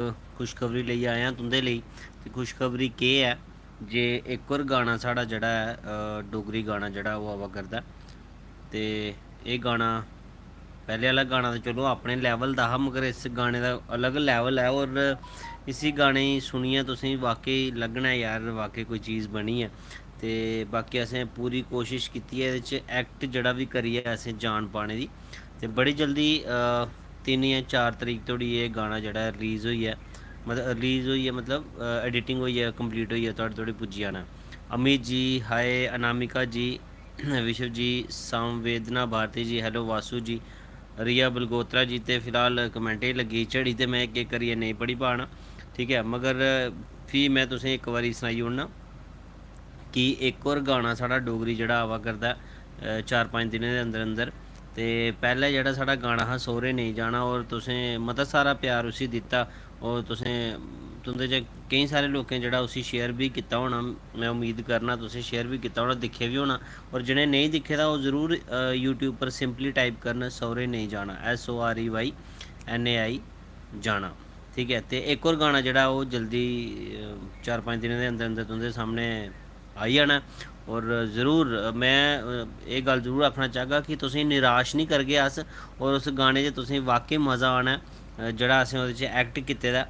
खुशखबरी लेइयै आया तुंदे लेई। ते खुशखबरी केह् है जे एक होर गाना साढ़ा जेह्ड़ा ऐ डोगरी गाना जेह्ड़ा ओह् आवा करदा। ते एह् गाना पैह्ले आह्ला गाना ते चलो अपने लैवल दा हा, मगर इस गाने दा अलग लैवल है। और इसी गाने गी सुनियै तुसेंगी वाकई लग्गना है यार वाकई कोई चीज़ बनी ऐ। ते बाकी असें पूरी कोशिश कीती ऐ एह्दे च एक्ट जेह्ड़ा बी करियै असें जान पाने दी। ते बड़ी जल्दी 3 या 4 तरीक धोड़ी एह् गाना जेह्ड़ा रिलीज़ होइयै मतलब एडिटिंग होइयै कंप्लीट होइयै थुआढ़े धोड़ी पुज्जी जाना। अमित जी हाय, अनामिका जी, विश्व जी, संवेदना भारती जी, हेलो वासु जी, रिया बलगोत्रा जी। ते फिलहाल कमेंटें लग्गी झड़ी ते मैं इक करियै नेईं पढ़ी पाना, ठीक है। मगर फ्ही मैं तुसेंगी इक बारी सनाई ओड़ना कि एक होर गाना साढ़ा डोगरी जेह्ड़ा आवा करदा 4-5 दिनें दे अंदर अंदर। ते पैह्ले जेह्ड़ा साढ़ा गाना हा सौह्रे नेईं जाना, और तुसें मता सारा प्यार उसी दित्ता। और तुंदे च केईं सारे लोकें जेह्ड़ा उसी शेयर भी कीता होना, मैं उम्मीद करना तुसें शेयर भी कीता होना, दिक्खे बी होना। और जिनें नेईं दिक्खे दा ओह् ज़रूर यूट्यूब पर सिंपली टाइप करन सौह्रे नेईं जाना, SOREYNAI जाना, ठीक है। तो एक होर गाना जेह्ड़ा ओह् जल्दी 4-5 दिनें दे अंदर अंदर तुंदे सामने आई जाना। और ज़रूर मैं एह् गल्ल ज़रूर आखना चाहगा कि तुसेंगी निराश नहीं करगे अस। और उस गाने च तुसेंगी वाकई मज़ा आना है, जेह्ड़ा असें ओह्दे च एक्ट कीते दा।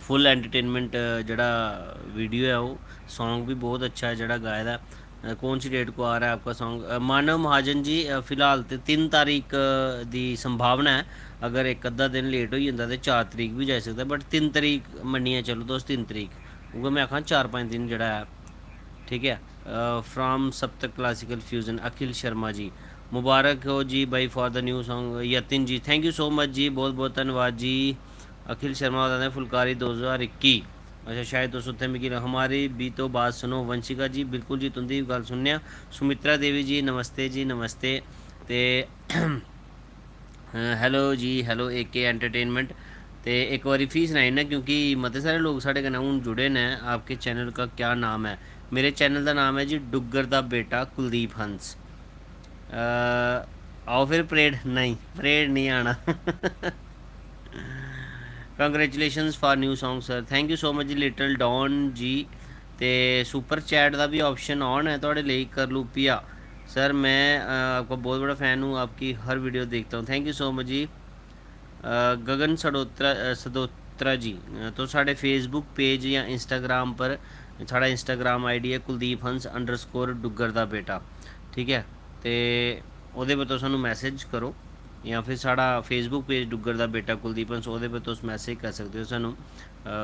फुल एंटरटेनमेंट जेह्ड़ा वीडियो है वो सॉन्ग भी बहुत अच्छा है जेह्ड़ा गाए दा। कौन सी डेट को आ रहा है आपका सॉन्ग? मानव महाजन जी फ़िलहाल तो 3 तारीख दी संभावना है। अगर एक अद्धा दिन लेट हो जाता तो 4 तरीक भी जाई सकता, बट 3 तरीक मन्निए चलो तुस 3 तरीक उ'ऐ मैं आखां 4-5 दिन जेह्ड़ा है, ठीक है। From Saptak classical fusion Akhil Sharma ji, मुबारक हो जी भाई for the new song. Yatin ji thank you so much जी, बहुत बहुत धन्यवाद जी। अखिल शर्मा बताते हैं फुलकारी 2021। अच्छा शायद तुस उत्थै मिगी हमारी भी तो बात सुनो। वंशिका जी बिल्कुल जी तुंदी गल सुनने। सुमित्रा देवी जी नमस्ते जी नमस्ते। ते हेलो जी हेलो AK एंटरटेनमेंट। तो एक बारी फ्ही सनाई ना क्योंकि मते सारे लोग साढ़े कन्नै हून जुड़े न। आपके चैनल का क्या नाम है? मेरे चैनल का नाम है जी डुग्गर दा बेटा कुलदीप हंस। आओ फिर परेड नहीं, परेड नहीं आना। Congratulation for new song sir, thank you so much जी लिटल डॉन जी। तो सुपर चैट का भी ऑप्शन ऑन है थोड़े लिए, कर लूँ पिया सर। मैं आपका बहुत बड़ा फ़ैन हूँ, आपकी हर वीडियो देखता हूँ, थैंक यू सो मच जी। गगन सडोत्रा जी, तो साढ़े फेसबुक पेज या इंस्टाग्राम पर साढ़ा इंस्टाग्राम ID है कुलदीप हंस_डुग्गर दा बेटा, ठीक है। तो वो पर तो सानू मैसेज करो, या फिर साढ़ा फेसबुक पेज डुग्गर दा बेटा कुलदीप हंस, वो पर तुम मैसेज कर सकते हो सानू।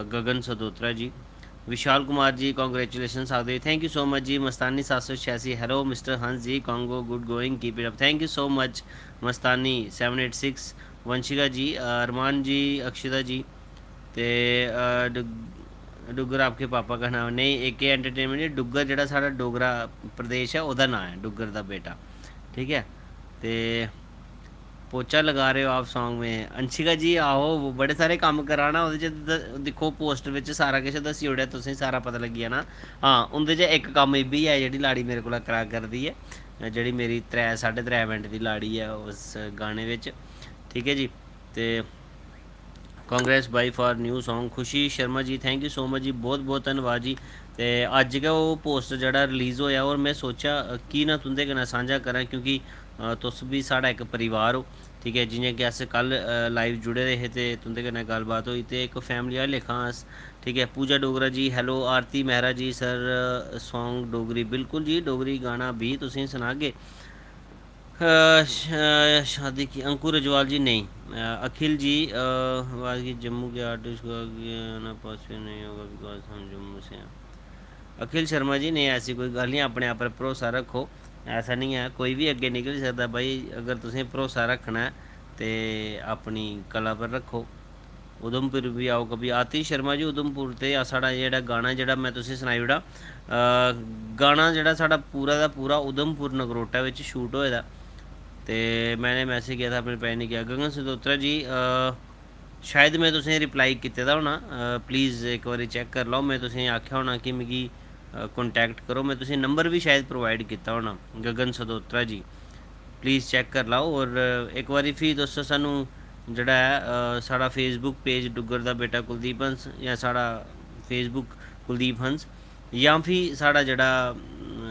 गगन सदोत्रा जी, विशाल कुमार जी कॉन्ग्रेचुलेसन आखते, थैंक यू सो मच जी। Mastani 786, hello mister Hans ji, congo good going keep it up, thank you so much. Mastani 786, Vanshika ji, Arman ji, Akshita ji. तो डुग्गर आपके पापा का नाम नहीं, AK एंटरटेनमेंट डुग्गर जेह्ड़ा साढ़ा डोगरा प्रदेश है ओह्दा नाम है डुग्गर दा बेटा, ठीक है। तो पोचा लगा रहे हो आप सॉन्ग में? अंशिका जी आओ, बड़े सारे कम्म करा ना ओह्दे च, दिक्खो पोस्ट बिच सारा किश दस्सी ओड़ेआ, तुसेंगी सारा पता लग्गी जाना। हाँ उं'दे च इक कम्म एह् बी है जेह्ड़ी लाड़ी मेरे कोला करा करदी है, जेह्ड़ी मेरी 3-3.5 मिनट दी लाड़ी है उस गाने बिच, ठीक है जी। तो Congress by for new song. खुशी Sharma ji thank you so much जी, बहुत बहुत धन्यवाद जी। तो अज्ज गै ओह् पोस्ट जेह्ड़ा रिलीज़ होया, और मैं सोचा कि ना तुंदे कन्नै सांझा करां क्योंकि तुस भी साढ़ा इक परिवार हो, ठीक है। जियां कि अस कल लाइव जुड़े दे हे ते तुंदे कन्नै गल्लबात होई, ते इक फैमिली आह्ले लेखा अस, ठीक है। पूजा डोगरा जी हेलो। आरती मेहरा जी सर सॉन्ग डोगरी, बिल्कुल जी डोगरी गाना भी तुसेंगी सनागे। शादी की अंकुर अजवाल जी नहीं। अखिल जी आवाज़ की जम्मू के आर्टिस्ट को आना पॉसिबल नहीं होगा बिकॉज हम जम्मू से हैं। अखिल शर्मा जी नहीं, ऐसी कोई गल नहीं, अपने आप पर भरोसा रखो। ऐसा नहीं है कोई भी अग्गे निकली सकता भाई, अगर तुसें भरोसा रखना है तो अपनी कला पर रखो। उधमपुर भी आओ कभी। आतिश शर्मा जी उधमपुर ते साढ़ा जेह्ड़ा गाना जेह्ड़ा मैं तुसेंगी सनाई ओड़ा, गाना जेह्ड़ा साढ़ा पूरा दा पूरा उधमपुर नगरोटा बिच शूट होए दा। तो मैंने मैसेज किया था अपने भैन ने किया। गगन सदोत्रा जी शायद मैं तुसेंगी रिप्लाई कीते दा होना, प्लीज़ एक बारी चेक कर लो। मैं तुसेंगी आखेआ होना कि मिगी कॉन्टैक्ट करो, मैं तुसेंगी नंबर भी शायद प्रोवाइड कीता होना गगन सदोत्रा जी, प्लीज़ चेक कर लाओ। और एक बारी फ्ही तुस सानू जड़ा है साड़ा फेसबुक पेज डुगर दा बेटा कुलदीप हंस, या साड़ा फेसबुक कुलदीप हंस, या फिर साड़ा जड़ा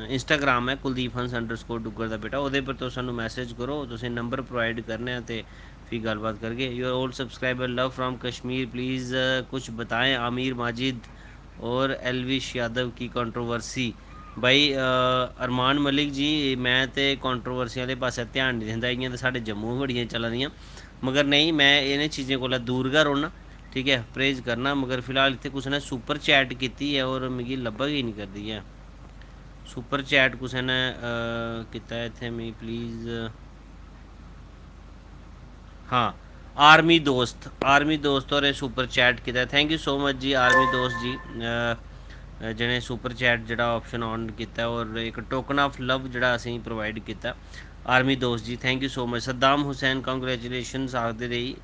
इंस्टाग्राम है कुलदीप हंस _ डुगर दा बेटा, वो पर तो सानू मैसेज करो, तुसें नंबर प्रोवाइड करने तो फिर गलबात करगे। Your old subscriber love from Kashmir, please कुछ बताएं आमिर माजिद और एलविश यादव की कंट्रोवर्सी। भाई अरमान मलिक जी, मैं तो कंट्रोवर्सी वाले पासे ध्यान नहीं दिंदा, इ'यां तो साढ़े जम्मू बड़ियां चला दियां, मगर नहीं मैं इन्हें चीज़ें को दूर गै रौह्ना, ठीक है, परहेज़ करना। मगर फिलहाल इत्थै कुसै ने सुपर चैट की है और मिगी लब्भा गै नहीं करदी है सुपर चैट, कुसै ने कीता है इत्थै मिगी प्लीज़। हाँ, आर्मी दोस्त और सुपर चैट किया, थैंक यू सो मच जी आर्मी दोस्त जी, जिन्हें सुपर चैट जड़ा ऑप्शन ऑन किया और एक टोकन ऑफ लव जड़ा असें प्रोवाइड किया। आर्मी दोस्त ji thank you so much. Saddam Hussain congratulation आखते रही।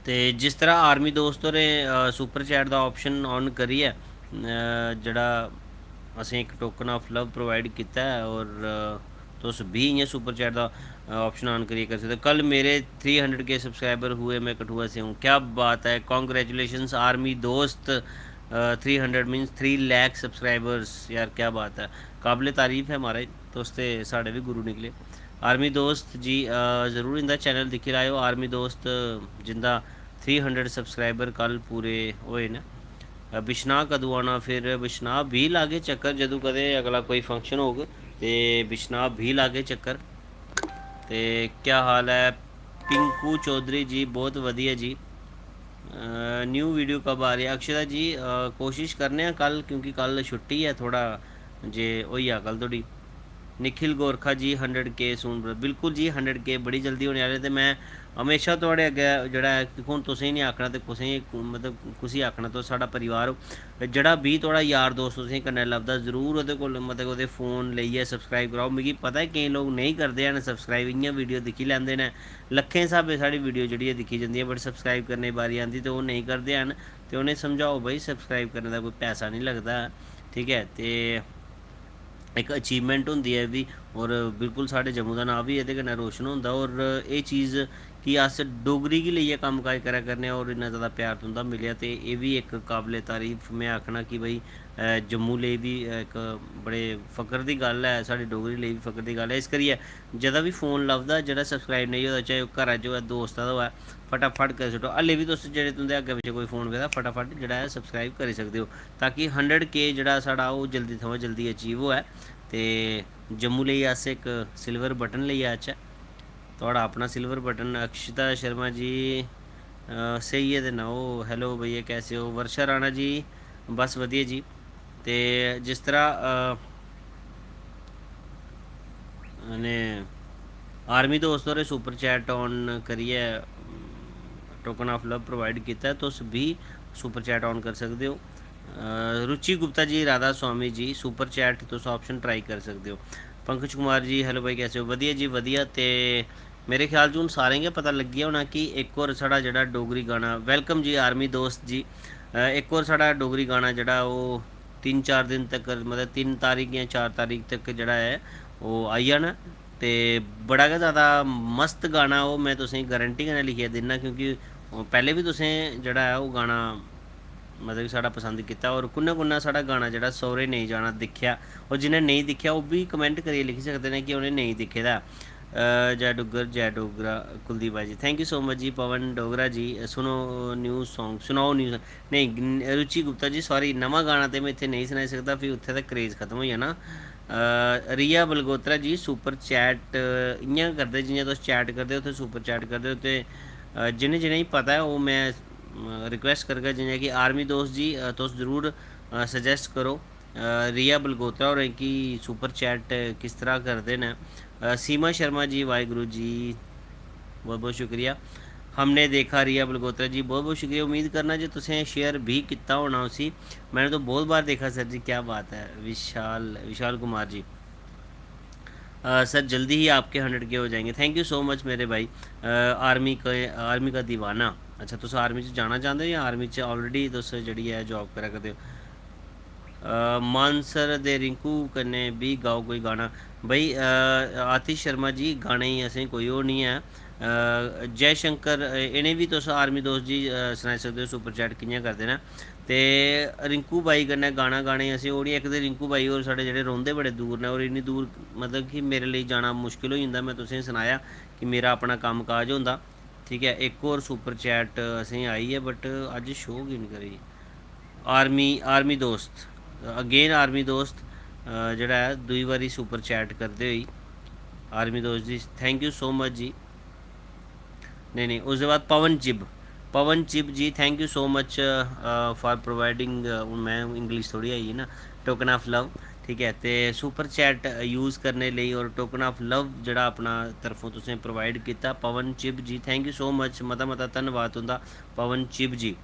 तो जिस तरह आर्मी दोस्त होरें सुपर चैट का ऑप्शन ऑन करिए जड़ा असें एक टोकन ऑफ लव प्रोवाइड किया है, और तुस भी इ'यां सुपर चैट का ऑप्शन ऑन करिए कर सकते। कल मेरे 300 के सब्सक्राइबर हुए, मैं कठुआ से हूँ, क्या बात है, कॉन्ग्रेचुलेशंस आर्मी दोस्त। 300 मीन्स 3 लाख सब्सक्राइबर्स, यार क्या बात है, काबिल तारीफ़ है हमारे तुस ते साढ़े भी गुरु निकले। आर्मी दोस्त जी ज़रूर इंदा चैनल दिक्खी लैओ। आर्मी दोस्त जिंदा 300 सब्सक्राइबर कल पूरे होए न। बिश्नाह कदूं आना, फिर बिश्नाह भी लागे चक्कर जदों कदे अगला कोई फंक्शन होग ते बिश्नाह भी लागे चक्कर। ते क्या हाल है पिंकू चौधरी जी, बहुत वधिया जी। न्यू वीडियो कब आ रही है अक्षता जी? कोशिश करने हैं कल, क्योंकि कल छुट्टी है, थोड़ा जे होई जा कल थोड़ी। निखिल गोरखा जी 100K सून, बिल्कुल जी 100K बड़ी जल्दी होने वाले। तो मैं हमेशा थोड़े अगे जड़ा हूँ तुसें नहीं आखना तो कुसें मतलब कुसी आखना, तो साड़ा परिवार हो जड़ा भी थोड़ा यार दोस्त तुसें कन्नै लभदा, जरूर ओहदे कोल मतलब ओहदे फ़ोन लेइयै सब्सक्राइब कराओ। मिगी पता है केईं लोग नहीं करते हैं सब्सक्राइब, इ'यां वीडियो दिक्खी लैंदे न, लक्खें स्हाबै साढ़ी वीडियो जेह्ड़ी दिक्खी जंदी है, बट सब्सक्राइब करने दी बारी आंदी तो ओह् नहीं करदे हैन। ते उ'नें समझाओ भाई सब्सक्राइब करने दा कोई पैसा नहीं लगदा, ठीक है। ते एक अचीवमेंट होंदी है भी, और बिल्कुल साढ़े जम्मू का नाम भी ये कन्नै रोशन होंदा। और ये चीज़ कि अस डोगरी गी लेइयै कम्म काज करा करने, और इन्ना ज़्यादा प्यार तुं'दा मिलेआ, ते एह् बी इक काबले तारीफ मैं आखना कि भाई जम्मू लेई बी इक बड़े फकर दी गल्ल है, साढ़ी डोगरी लेई बी फकर दी गल्ल है। इस करियै जदा बी फ़ोन लभदा जेह्ड़ा सब्सक्राइब नेईं होदा, चाहे ओह् घरा च होऐ दोस्ता दा होऐ, फटाफट करी सुट्टो। हल्ले बी तुस जेह्ड़े तुं'दे अग्गें पिच्छें कोई फ़ोन पेदा फटाफट जेह्ड़ा है सब्सक्राइब करी सकदे हो, ताकि 100K जेह्ड़ा साढ़ा ओह् जल्दी थमां जल्दी अचीव होऐ। ते जम्मू लेई अस एक सिल्वर बटन लेइयै आचै, थोड़ा अपना सिल्वर बटन। अक्षता शर्मा जी सही है ते ना हो, हेलो भैया कैसे हो? वर्षा राणा जी बस वधिया जी। ते जिस तरह ने आर्मी दोस्त होरें सुपर चैट ऑन करियै टोकन ऑफ लव प्रोवाइड किया, तुस भी सुपर चैट ऑन कर सकते हो। रुचि गुप्ता जी, राधा स्वामी जी, सुपर चैट तुस ऑप्शन ट्राई कर सकते हो। पंकज कुमार जी हेलो भाई कैसे हो? वधिया जी वधिया। ते मेरे ख्याल च हूँ सारें गै पता लग्गी गेआ होना कि एक होर साढ़ा जेह्ड़ा डोगरी गाना, वेलकम जी आर्मी दोस्त जी, एक होर साढ़ा डोगरी गाना जेह्ड़ा ओह् 3-4 दिन तक मतलब 3 तारीख या 4 तारीख तक जेह्ड़ा है ओह् आई जाना। ते बड़ा गै ज़्यादा मस्त गाना ओह्, मैं तुसेंगी गारंटी कन्नै लिखियै दिन्ना, क्योंकि पैह्लें बी तुसें जेह्ड़ा है ओह् गाना मतलब कि साढ़ा पसंद किया, और कुन्नै कुन्नै साढ़ा गाना जेह्ड़ा सौरे नेईं जाना दिक्खेआ, और जिन्हें नहीं दिक्खेआ ओह् बी कमेंट करियै लिखी सकदे न कि उ'नें नेईं दिक्खे दा। जय डुग्गर जय डोगरा कुलदीप भाई जी थैंक यू सो मच जी। पवन डोगरा जी सुनो न्यू सॉन्ग, सुनाओ न्यू नहीं। रुचि गुप्ता जी सॉरी, नवा गाना तो मैं इत्थै नहीं सुनाई सकदा, फिर उत्थे तक क्रेज़ खत्म हो जाना। रिया बलगोत्रा जी सुपर चैट इ'यां करदे जि'यां तुस चैट करदे हो, उत्थे सुपर चैट करदे हो, ते जिनें जिनें पता है ओह् मैं रिक्वेस्ट करगा, जियां कि आर्मी दोस्त जी तुस ज़रूर सजैस्ट करो रिया बलगोत्रा होरें कि सुपर चैट किस तरह करते हैं। सीमा शर्मा जी वाहिगुरू जी बहुत बहुत शुक्रिया। हमने देखा रिया बलगोत्रा जी बहुत बहुत शुक्रिया। उम्मीद करना जो तुसें शेयर भी किया होना उसी, मैंने तो बहुत बार देखा सर जी, क्या बात है। विशाल विशाल कुमार जी सर जल्दी ही आपके 100K हो जाएंगे, थैंक यू सो मच मेरे भाई। आर्मी का दीवाना, अच्छा तुस आर्मी च जाना चाहते हो या आर्मी च ऑलरेडी तुस जेह्ड़ी है जॉब करा करदे हो? मानसर दे रिंकू कन्नै भी गाओ कोई गाना। भाई आतिश शर्मा जी गाने ही असें कोई ओह् नहीं है, जय शंकर इ'नें बी तुस आर्मी दोस्त जी सनाई सकदे हो सुपर चैट कि'यां करदे न। ते रिंकू बाई कन्नै गाना गाने असें ओह् निं, इक ते रिंकू बाई होर साढ़े जेह्ड़े रौंह्दे बड़े दूर न, और इन्नी दूर मतलब कि मेरे लेई जाना मुश्किल होई जंदा। मैं तुसेंगी सनाया कि मेरा अपना कम्म काज होंदा, ठीक है। एक होर सुपर चैट असेंगी आई है बट अज्ज शो गै निं करी। आर्मी दोस्त अगेन आर्मी दोस्त जेह्ड़ा ऐ दूई बारी सुपर चैट करदे होई आर्मी दोस्त ji thank you so much जी। नहीं उसके बाद Pawan Chib ji thank you so much for providing, हूँ मैं इंग्लिश थोड़ी आई है ना, टोकन ऑफ लव, ठीक है। तो सुपर चैट यूज़ करने लिए और टोकन ऑफ लव जड़ा अपना तरफों तुसें प्रोवाइड किया पवन Chib ji thank you so much, मता मता धन्नवाद तुंदा पवन चिब जी,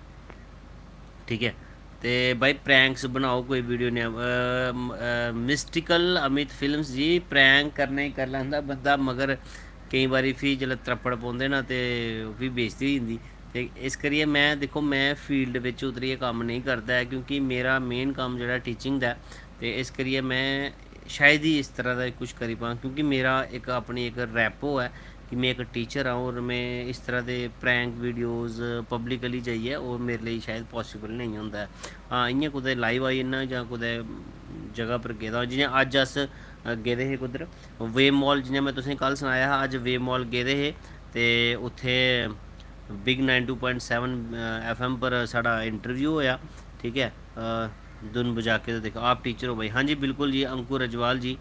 ठीक है। तो भाई प्रैंक्स बनाओ कोई वीडियो ने मिस्टिकल अमित फिल्म्स जी प्रैंक करने ही कर लैंदा बंदा, मगर केईं बारी फ्ही जिसलै त्रप्पड़ पौंदे ना ते फ्ही बेइज्जती होई जंदी। ते इस करियै मैं दिक्खो मैं फील्ड बिच्च उतरियै कम्म नहीं करदा ऐ, क्योंकि मेरा मेन कम्म जेह्ड़ा टीचिंग दा ऐ। ते इस करियै मैं शायद ही इस तरह का कुछ करी पां, क्योंकि मेरा एक अपनी एक रैपो है कि मैं एक टीचर हाँ, और मैं इस तरह के प्रैंक वीडियोज़ पब्लिकली जाइए और मेरे लिए शायद पॉसिबल नहीं होंदा है। हाँ इ'यां कुदै लाइव आई जन्ना जां कुदै जगह पर गेदा जियां अज्ज अस गेदे हे कुद्धर वेव मॉल, जियां मैं तुसेंगी कल सनाया हा, अज्ज वेव मॉल गेदे हे ते उत्थे बिग 92.7 FM पर साढ़ा इंटरव्यू होया, ठीक है। धुन बजा के तो देखो आप टीचर हो भाई, हाँ जी बिल्कुल जी। Ankur Ajwal ji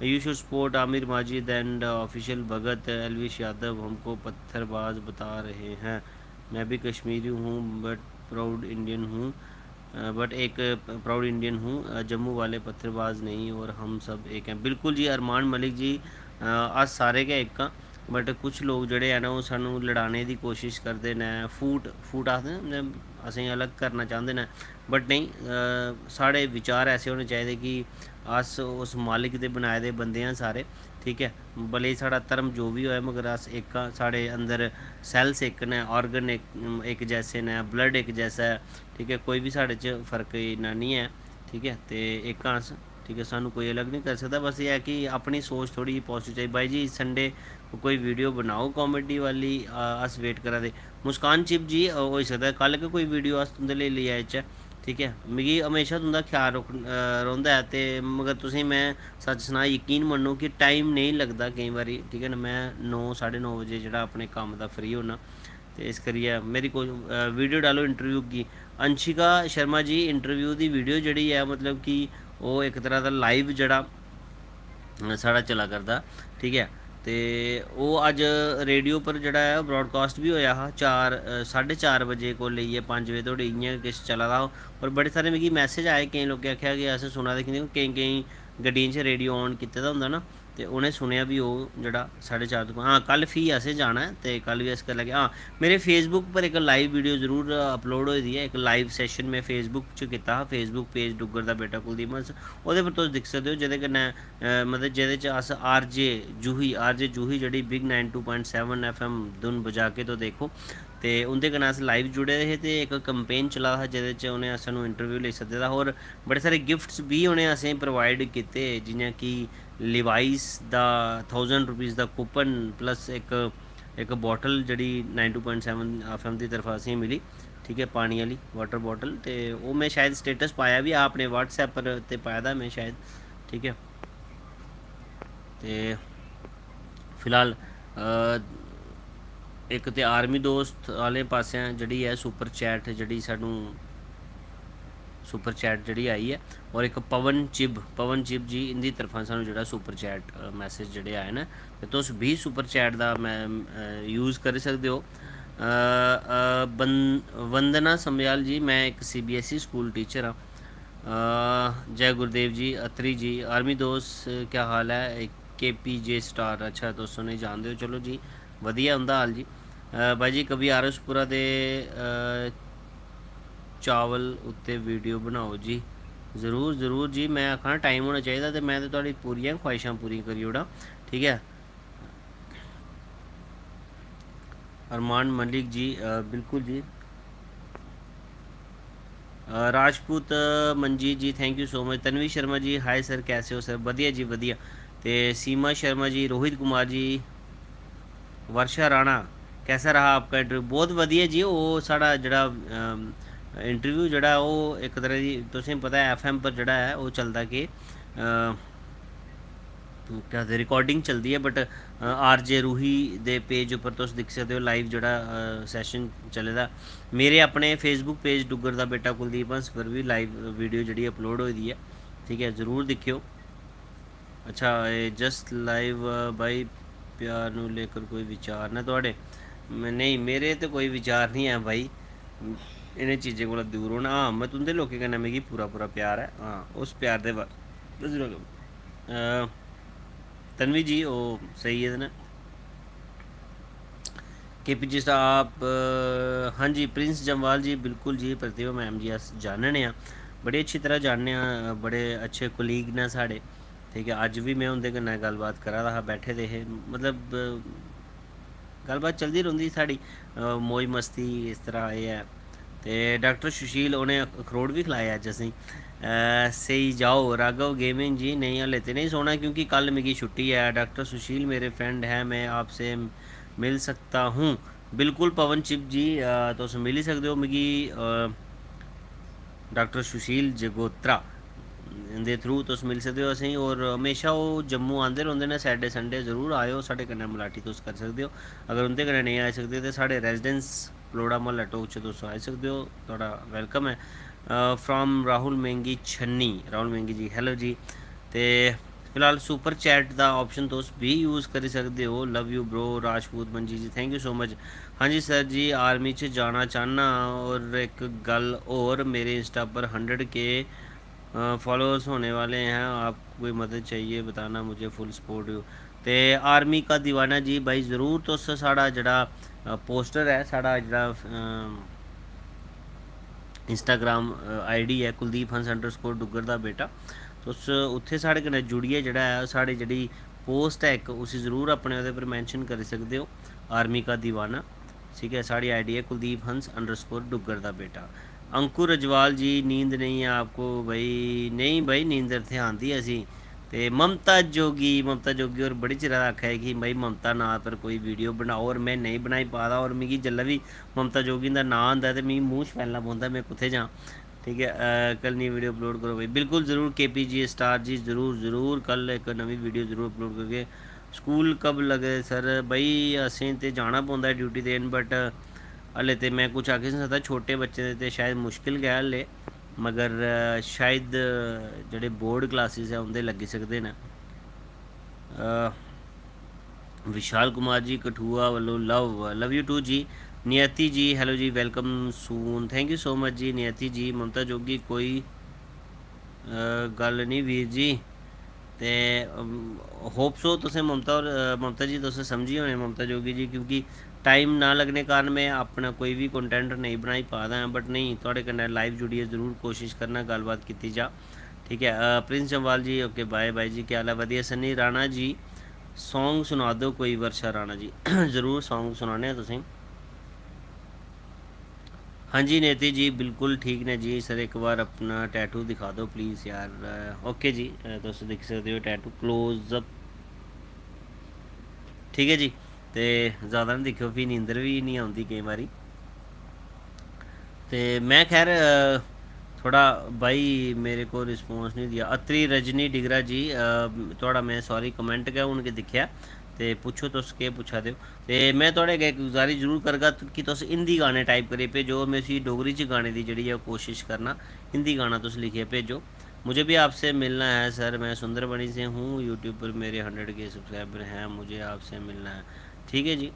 you should support Aamir Majid and official Bhagat Elvish Yadav हमको पत्थरबाज बता रहे हैं। मैं भी कश्मीरी हूँ बट प्राउड इंडियन हूँ, बट एक प्राउड इंडियन हूँ, जम्मू वाले पत्थरबाज नहीं और हम सब एक हैं। बिल्कुल जी अरमान मलिक जी अस सारे गै इक हाँ, बट कुछ लोग जड़े हैं ना वो सानू लड़ाने की कोशिश करते हैं, फूट आखते हैं असें अलग करना चाहते हैं, बट नहीं साढ़े विचार ऐसे होने चाहिए कि अस उस मालिक दे बनाए दे बंदे हैं सारे, ठीक है। भले ही साढ़ा धर्म जो भी होए मगर अस एक साढ़े अंदर सैल्स एक ने, ऑर्गन एक जैसे ने, ब्लड एक जैसा है, ठीक है। कोई भी साढ़े च फर्क इन्ना नहीं है, ठीक है। तो एक अस ठीक है, सानू कोई अलग नहीं कर सकता, बस ये है कि अपनी सोच थोड़ी पॉजिटिव चाहिए। भाई जी संडे कोई वीडियो बनाओ कॉमेडी वाली, अस वेट करा दे। मुस्कान चिप जी हो सकता है कल के कोई वीडियो अस तुंदे लेई लेई आए, ठीक है। मिगी हमेशा तुंदा ख्याल रौंह्दा है, ते मगर तुसें मैं सच सनां यकीन मन्नो कि टाइम नहीं लगता केईं बारी, ठीक है ना। मैं 9 साढ़े 9 बजे जेह्ड़ा अपने कम्म दा फ्री होना, तो इस करियै मेरी कोई वीडियो डालो इंटरव्यू की। अंशिका शर्मा जी इंटरव्यू की वीडियो जी है मतलब कि वो एक तरह का लाइव जड़ा साढ़ा चला करदा, ठीक है। तो वो अज रेडियो पर जड़ा है ब्रॉडकास्ट भी होया हा 4:30 बजे को लेइयै 5 बजे धोड़ी इ'यां किश चला दा। और बड़े सारे मिगी मैसेज आए, केईं लोकें आखेआ कि अस सुना दे, केईं गड्डियें च रेडियो ऑन कीते दा होंदा ना, तो उ'नें सुनेआ भी ओह् जेह्ड़ा 4:30 तो हाँ कल फ्ही असें जाना है, तो कल भी अस करी लैगे। हाँ मेरे फेसबुक पर एक लाइव वीडियो जरूर अपलोड होई दी है, एक लाइव सैशन में फेसबुक च कीता हा, फेसबुक पेज डुग्गर दा बेटा कुलदीप हंस, ओह्दे पर तुस दिक्खी सकदे हो, जेह्दे कन्नै मतलब जेह्दे च अस आर जे जूही जेह्ड़ी बिग 92.7 FM धुन बजा के तो देखो, ते उं'दे कन्नै अस लाइव जुड़े दे हे, ते इक कंपेन चला दा हा जेह्दे च उ'नें सानूं इंटरव्यू लेई सद्दे दा, और बड़े सारे गिफ्ट्स भी उ'नें असेंगी प्रोवाइड कीते, जि'यां कि लिवाइस दा 1000 रुपीज़ दा कूपन प्लस एक बॉटल जी 92.7 FM की तरफा असेंगी मिली, ठीक है, पानी वाली वाटर बॉटल। तो वो मैं शायद स्टेटस पाया भी अपने व्हाट्सएप पर ते पाया था मैं शायद, ठीक है। तो फिलहाल एक तो आर्मी दोस्त आह्ले पास्सेआं जेह्ड़ी है सुपर चैट जी सानू सुपर चैट जी आई है, और एक पवन चिब जी इंदी तरफा सानू जो सुपर चैट मैसेज जोड़े आए न, तो तुस भी सुपर चैट का मैं यूज़ करी सकते हो। वंदना समयाल जी मैं एक CBSE स्कूल टीचर हाँ। जय गुरुदेव जी अत्री जी आर्मी दोस्त क्या हाल है, एक KPJ स्टार, अच्छा दोस्तों नहीं जानते हो, चलो जी वधिया उंदा हाल जी। भाई जी कभी आरसपुरा दे चावल उत्ते वीडियो बनाओ जी, जरूर जी। मैं आखना टाइम होना चाहिए, तो मैं तो थोड़ी पूरियां ख्वाहिशां पूरी करी ओड़ा, ठीक है। अरमान मलिक जी बिल्कुल जी। Rajput Manjit ji thank you so much. Tanvi Sharma ji hi sir कैसे हो सर, वधिया जी वधिया। तो सीमा शर्मा जी, रोहित कुमार जी वर्षा राणा, कैसा रहा आपका इंटरव्यू? बहुत वधिया जी। वो साढ़ा जड़ा इंटरव्यू जड़ा वो एक तरह की तुसें पता है FM पर जड़ा है वो चलता कि क्या आखदे रिकॉर्डिंग चलदी है, बट RJ रूही दे पेज उप्पर तुस दिक्खी सकदे हो लाइव जड़ा सैशन चले दा। मेरे अपने फेसबुक पेज डुग्गर दा बेटा कुलदीप हंस पर भी लाइव वीडियो जड़ी अपलोड होई दी है, ठीक है, ज़रूर दिक्खियो। अच्छा, जस्ट लाइव भाई, प्यार नू लेकर कोई विचार ना थोड़े? नहीं, मेरे तो कोई विचार नहीं है भाई, इन्हें चीज़ें को दूर होना। हाँ, मैं तुंदे लोकें कन्नै मिगी पूरा पूरा प्यार है। हाँ, उस प्यार दे तनवी जी वो सही है ना। KPG आप हाँ जी, प्रिंस जमवाल जी, बिल्कुल जी, प्रतिभा मैम जी अस जानने आं, बड़ी अच्छी तरह जानने आं, बड़े अच्छे कोलीग ने साढ़े, ठीक है। अज भी मैं उंदे कन्नै गल्लबात करा दा हा, बैठे दे हे, मतलब गल्लबात चलदी रौंह्दी साढ़ी, मौज मस्ती इस तरह एह् है। ते डॉक्टर सुशील उन्हें अखरोट भी खलाए अज्ज असें। सही जाओ राघव गेमिंग जी, नहीं हले ते नहीं सोना क्योंकि कल मिगी छुट्टी है। डॉक्टर सुशील मेरे फ्रेंड है, मैं आपसे मिल सकता हूँ? बिल्कुल पवन चिप जी, तुस मिली सकदे हो मिगी डॉक्टर सुशील जगोत्रा दे थ्रू तुस मिल सकदे हो असेंगी। और हमेशा वो जम्मू आंदे रौंह्दे ने सैटरडे संडे, ज़रूर आएओ साढ़े कन्नै मलाटी तुस करी सकदे हो। अगर उंदे कन्नै नेईं आई सकदे ते साढ़े रेजिडेंस पलोड़ा म्हल्ला टोक च तुस आई सकदे हो, थोड़ा वेलकम है। फ्राम राहुल मेंगी छन्नी, राहुल मेंगी जी हैलो जी। ते फिलहाल सुपर चैट का ऑप्शन तुस भी यूज़ करी सकदे हो। Love you bro Rajput Manji ji, thank you so much. हाँ जी सर जी, आर्मी च जाना चाहना, और एक गल और, मेरे इंस्टा पर 100K फॉलोअर्स होने वाले हैं, आपको कोई मदद चाहिए बताना, मुझे फुल सपोर्ट यू। ते आर्मी का दीवाना जी भाई, ज़रूर तुस साढ़ा जड़ा पोस्टर है, साढ़ा जड़ा इंस्टाग्राम ID है कुलदीप हंस _ डुग्गर दा बेटा, तुस उत्थे साढ़े कन्नै जुड़ियै जड़ा है साढ़ी जड़ी पोस्ट है इक, उसी ज़रूर अपने ओह्दे पर मैंशन करी सकदे हो, आर्मी का दीवाना, ठीक है। साड़ी ID है कुलदीप हंस _ डुग्गर दा बेटा। अंकुर अजवाल जी, नींद नहीं है आपको भाई? नहीं भाई, नींदर थे आंदी असी। ते ममता जोगी और बड़ी चिरा आखा है कि भाई ममता नां पर कोई वीडियो बनाओ, और मैं नहीं बनाई पा दा, और मिगी जेल्लै भी ममता जोगी दा नां आंदा ते मिगी मूंह छपैलना पौंदा, मैं कुत्थै जां, ठीक है। कल नई वीडियो अपलोड करो भाई, बिल्कुल ज़रूर KPG स्टार जी, ज़रूर ज़रूर कल एक नवी वीडियो ज़रूर अपलोड करगे। स्कूल कब लगे सर? भाई असें ते जाना पौंदा है ड्यूटी देन, बट हले ते मैं कुछ आखी नहीं सकदा, छोटे बच्चे ते शायद मुश्किल गै हले, मगर शायद जेह्ड़े बोर्ड क्लासिस है उं'दे लग्गी सकदे न। विशाल कुमार जी कठुआ वालों लव यू टू जी। नियति जी हेलो जी, welcome soon, thank you so much जी नियति जी। ममता जोगी कोई गल नहीं वीर जी, ते होप सो तुसें ममता जी तुसें समझी होने ममता जोगी जी, क्योंकि टाइम ना लगने कारण मैं अपना कोई भी कंटेंट नहीं बनाई पा दा बट नहीं, थोड़े कन्नै लाइव जुड़िए ज़रूर कोशिश करना गलबात की जा, ठीक है। प्रिंस जम्वाल जी ओके बाय बाय जी, क्या हाल है? वधिया। सन्नी राणा जी सॉन्ग सुना दो कोई, वर्षा राणा जी ज़रूर सॉन्ग सुनाने तुसें। हाँ जी नेति जी, बिल्कुल ठीक ने जी। सर एक बार अपना टैटू दिखा दो प्लीज़ यार। ओके जी, तुस दिख सकते हो टैटू क्लोज अप, ठीक है जी। तो ज़्यादा नहीं दिक्खो, फ्ही नींदर भी नहीं आती केईं बारी। तो मैं खैर थोड़ा भाई मेरे को रिस्पॉन्स नहीं दिया। अत्री रजनी डिगरा जी, थोड़ा मैं सॉरी कमेंट गै हून के दिक्खेआ, ते पुच्छो तुस केह् पुच्छा दे हो। ते मैं थोड़े अग्गें गुजारिश जरूर करगा कि तुस हिंदी गाने टाइप करियै भेजो, मैं उसी डोगरी च गाने की जी कोशिश करना, हिंदी गाना तुस लिखिए भेजो। मुझे भी आपसे मिलना है सर, मैं सुंदरबनी से हूँ, यूट्यूब पर मेरे 100K सब्सक्राइबर हैं, मुझे आपसे मिलना है, ठीक है जी।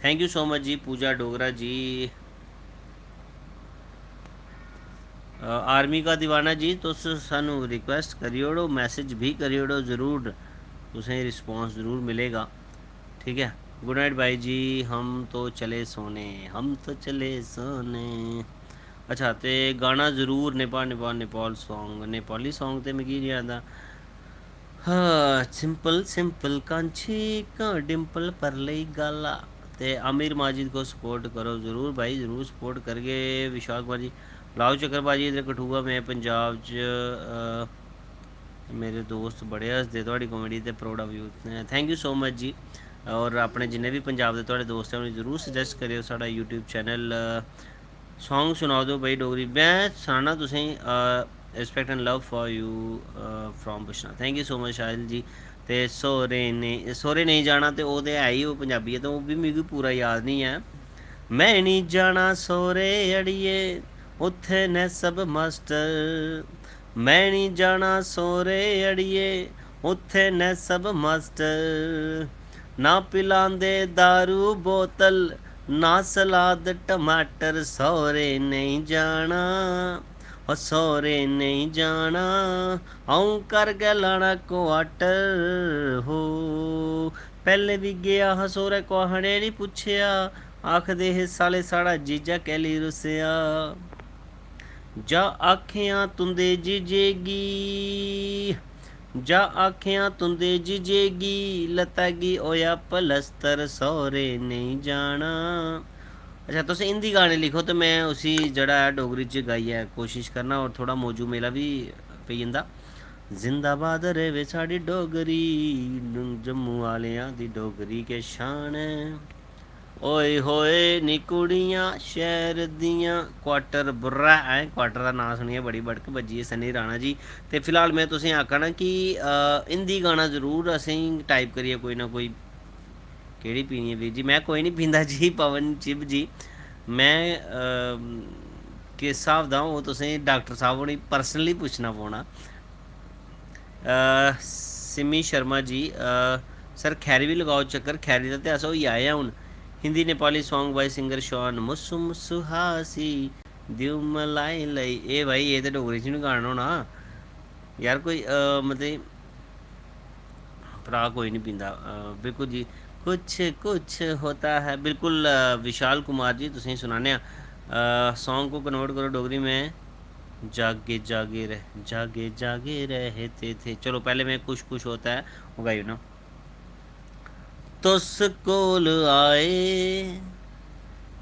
थैंक यू सो मच जी पूजा डोगरा जी। आर्मी का दीवाना जी, तुस सानू रिक्वेस्ट करी ओड़ो, मैसेज भी करी ओड़ो, ज़रूर तुसें रिस्पॉन्स ज़रूर मिलेगा, ठीक है। गुड नाइट भाई जी, हम तो चले सोने, हम तो चले सोने। अच्छा, तो गाना ज़रूर नेपाल सॉन्ग, नेपाली सॉन्ग तो मिगी नहीं आता। हाँ, सिंपल सिंपल कांछी का डिम्पल पर लई गाला। ते आमिर माजिद को सपोर्ट करो ज़रूर भाई, ज़रूर सपोर्ट करगे। विशाल कुमार जी लाओ चक्कर भाजी इधर कठुआ में पंजाब च, मेरे दोस्त बड़े हसदे थोड़ी कॉमेडी ते proud of you, thank you so much जी। और अपने जिन्ने भी पंजाब के तुहाडे दोस्त हैं उन्हें जरूर सजैस्ट करियो साढ़ा यूट्यूब चैनल। सॉन्ग सुनाओ दो भाई डोगरी। मैं सुनाना तुसेंगी respect and love for you from पुछना। Thank you so much Sahil ji. ते सोरे नहीं जाना ते ओह् ते है ही ओह् पंजाबी है, तो ओह् भी मिगी पूरा याद नहीं है। मैं नहीं जाना सोरे अड़िए उत्थे ने सब मास्टर, मैं नहीं जाना सोरे अड़िए उत्थे ने सब मास्टर, ना पिलांदे दारू बोतल ना सलाद टमाटर, सोरे नहीं जाना और सोरे नहीं जाना आऊं कर गया लाना क्वार्टर हो। पहले भी गया हा सोरे कुहाड़े नहीं पुछया, आखदे हे साले साड़ा जीजा कैली रुसिया, जा आखियां तुंदे जीजेगी, जा आखियां तुंदे जीजेगी लतागी ओया पलस्तर, सोरे नहीं जाना। अच्छा तुस हिंदी गाने लिखो तो मैं उसी जड़ा है डोगरी च गाइयै कोशिश करना और थोड़ा मौजू मेला भी पेई जंदा। जिंदाबाद रहे साड़ी डोगरी, जम्मू वालेआं दी डोगरी के शान है। ओए होए नी कुड़ियां शहर दियां, क्वार्टर बुर्रा है। क्वार्टर का नाम सुनिए बड़ी बड़क बज्जी है सनी राणा जी। तो फिलहाल मैं तुसें आखा ना कि हिंदी गाना जरूर असें टाइप करिए कोई ना कोई। केड़ी पीनी है वीर जी? मैं कोई नहीं पींदा जी पवन चिब जी। मैं किस हिसाब दा ओह् तुसें डॉक्टर साहब होनी पर्सनली पुच्छना पौना। सिमी शर्मा जी सर खैरी भी लगाओ चक्कर, खैरी का तो अस होई आए हैं हूँ। Hindi Nepali song by singer शॉन मुस्सु मुस्सु हासी दिउ मलाई लई। ए भाई ये तो डोगरी च नहीं गाना होना यार कोई मतलब भरा कोई नहीं पींदा बिल्कुल जी। कुछ कुछ होता है बिल्कुल। विशाल कुमार जी तुसें सुनाने सॉन्ग को कन्वर्ट करो डोगरी में। जागे जागे रहते थे। चलो पहले मैं कुछ कुछ होता है वो गाई ना। तुस कोल आए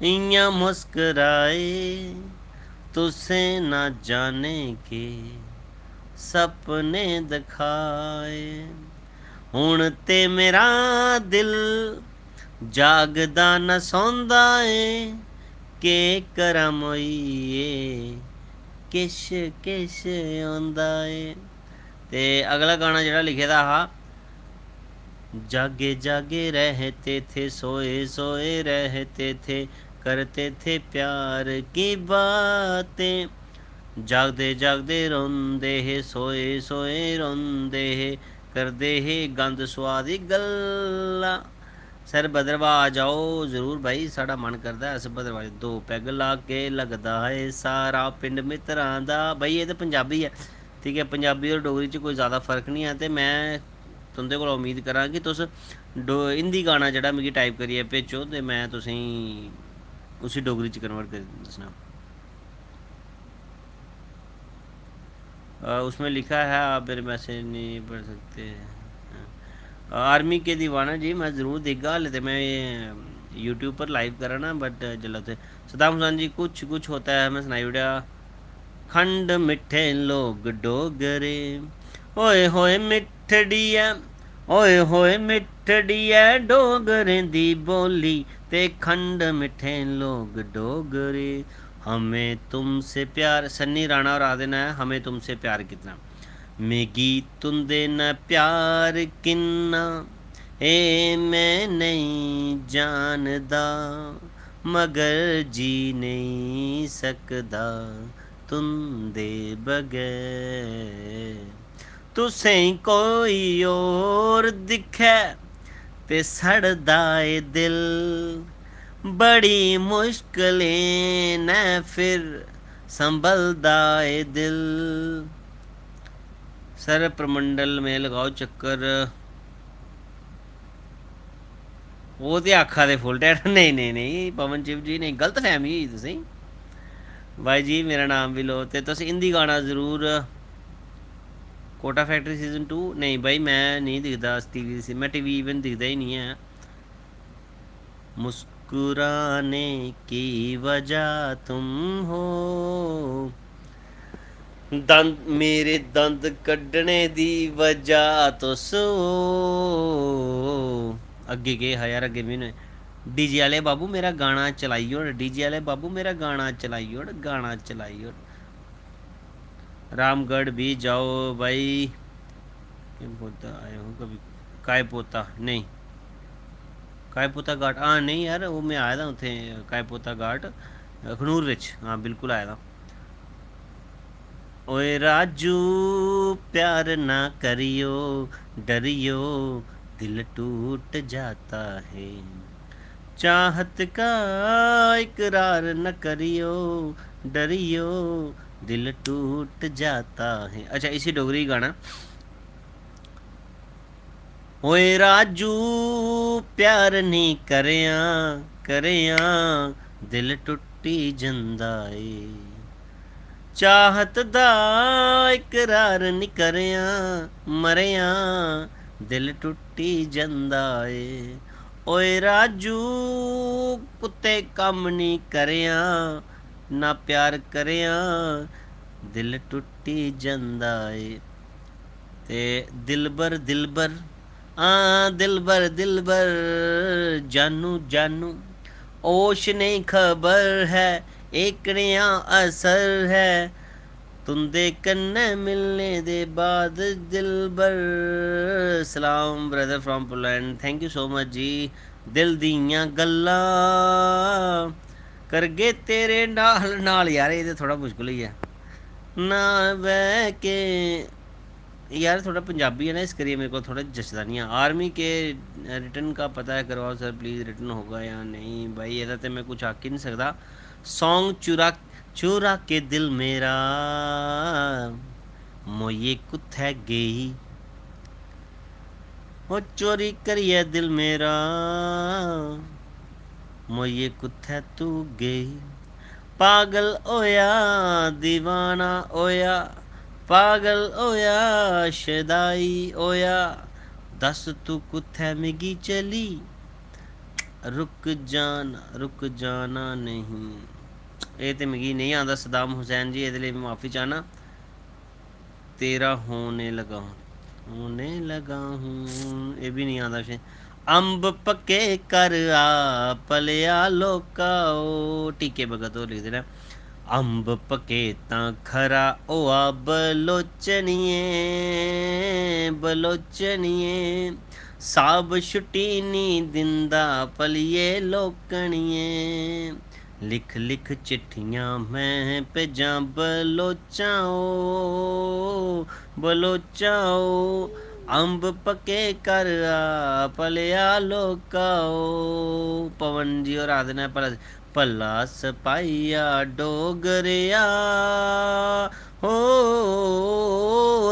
इयां मुस्कराए, तुसे ना जाने के सपने दिखाए, हुण ते मेरा दिल जागदा न सौंदा ए, के करा मोईए किश किश आंदा ए। ते अगला गाना जेह्ड़ा लिखे दा हा, जागे जागे रहते थे सोए सोए रहते थे, करते थे प्यार की बातें, जागदे जागदे रोंदे हे सोए सोए रोंदे हे, करदे हे गंद सुआदी गल्ला। सर भद्रवाह आ जाओ ज़रूर भाई, साड़ा मन करदा है अस भद्रवाह दो पैग ला के लगदा है सारा पिंड मित्तरां दा। भाई ये तो पंजाबी है ठीक है, पंजाबी और डोगरी च कोई ज़्यादा फर्क नहीं है। तो मैं तुंदे कोला उम्मीद करां कि तुस हिंदी गाना जेह्ड़ा मिगी टाइप करियै भेजो ते मैं तुसेंगी उसी डोगरी च कन्वर्ट करी दस्सना। उसमें लिखा है आप मेरे मैसेज नहीं पढ़ सकते। आर्मी के दीवाना जी मैं ज़रूर दिखगा, हाले तो मैं यूट्यूब पर लाइव करा ना बट जिल्लै उत्थै सदाम हुसैन जी कुछ कुछ होता है मैं सनाई ओड़ेआ। खंड मिट्ठे लोग डोगरे, ओए होए मिठड़ी ऐ, ओए होए मिठड़ी ऐ डोगरें दी बोली, ते खंड मिठे लोग डोगरे, हमें तुमसे प्यार। सन्नी राणा और आदि है हमें तुमसे प्यार कितना, मिगी तुंदे न प्यार किन्ना ए मैं नहीं जानदा, मगर जी नहीं सकदा तुंदे बगैर, तुसें कोई और दिक्खै ते सड़दा ए दिल, बड़ी मुश्किलें न फिर संभलदा ए दिल। सर प्रमंडल में लगाओ चक्कर। वो तो आखा दे फुल टैट नहीं नहीं नहीं पवन चिप जी नहीं, गलत फहमी होई तुसें भाई जी। मेरा नाम भी लो ते तुस हिंदी गाना ज़रूर। कोटा फैक्ट्री सीज़न 2 नहीं भाई मैं नहीं दिखदा टीवी, मैं टीवी इवन दिखदा ही नहीं है। मुस्कुराने की वजह तुम हो, दंद मेरे दंद कड्ढने दी वजह तुस हो। अगे गए हा यार, अगे भी ने डीजे वाले बाबू मेरा गाना चलाई ओड़, डीजे वाले बाबू मेरा गाना चलाई ओड़, गाना चलाई ओड़। रामगढ़ भी जाओ भाई। क्या बोलता आए हो कभी? काय पोता नहीं, काय पोता घाट हाँ नहीं यार, वो मैं आया था उत्थे काय पोता घाट अखनूर विच, हाँ बिल्कुल आया था। ओए राजू प्यार ना करियो, डरियो दिल टूट जाता है, चाहत का इकरार न करियो, डरियो दिल टूट जाता है। अच्छा इसी डोगरी गाना। ओए राजू प्यार नहीं करेया, करेया दिल टुट्टी जंदा ए, चाहत दा इकरार नी करेया, मरेया दिल टुट्टी जंदा ए। ओए राजू कुत्ते कम नी करेया, ना प्यार करेया दिल टुट्टी जंदा ए। ते दिलबर दिलबर दिलबर दिलबर जानू जानू ओश नहीं खबर है, एक नया असर है तुंदे कन्ने मिलने दे बाद दिलबर। सलाम brother from Poland, thank you so much जी। दिल दियां गल्लां करगे तेरे नाल नाल, यार ये तो थोड़ा मुश्किल ही है ना बह के, यार थोड़ा पंजाबी है ना इस करिए मेरे को थोड़ा जचदा नहीं है। आर्मी के रिटर्न का पता है करवाओ सर प्लीज़, रिटर्न होगा या नहीं भाई, ये तो मैं कुछ आख ही नहीं सकता। सॉन्ग चुरा चुरा के दिल मेरा मोये कुत्थै गई, वो चोरी करिए दिल मेरा मोये कुत्थै तू गई, पागल होया दीवाना होया, पागल होया शदाई होया, दस तू कुत्थै मिगी चली, रुक जाना नहीं। ये तो मिगी नहीं आंदा सदाम हुसैन जी, ये माफ़ी चाहना। तेरा होने लगा हूँ, ये भी नहीं आंदा फिर। अंब पके कर आ पलिया लोका ओ, टीके भगत हो लिख देना। अंब पके तां खरा ओआ बलोचनिए, बलोचनिए साब छुट्टी नी दिंदा पलिए लोकनिए, लिख लिख चिट्ठियाँ मैं भेजा बलोचाओ, बलोचाओ अंब पके कर आ पलिया लोकाओ। पवन जी और आदना भला सपाइया डोगरिया, हो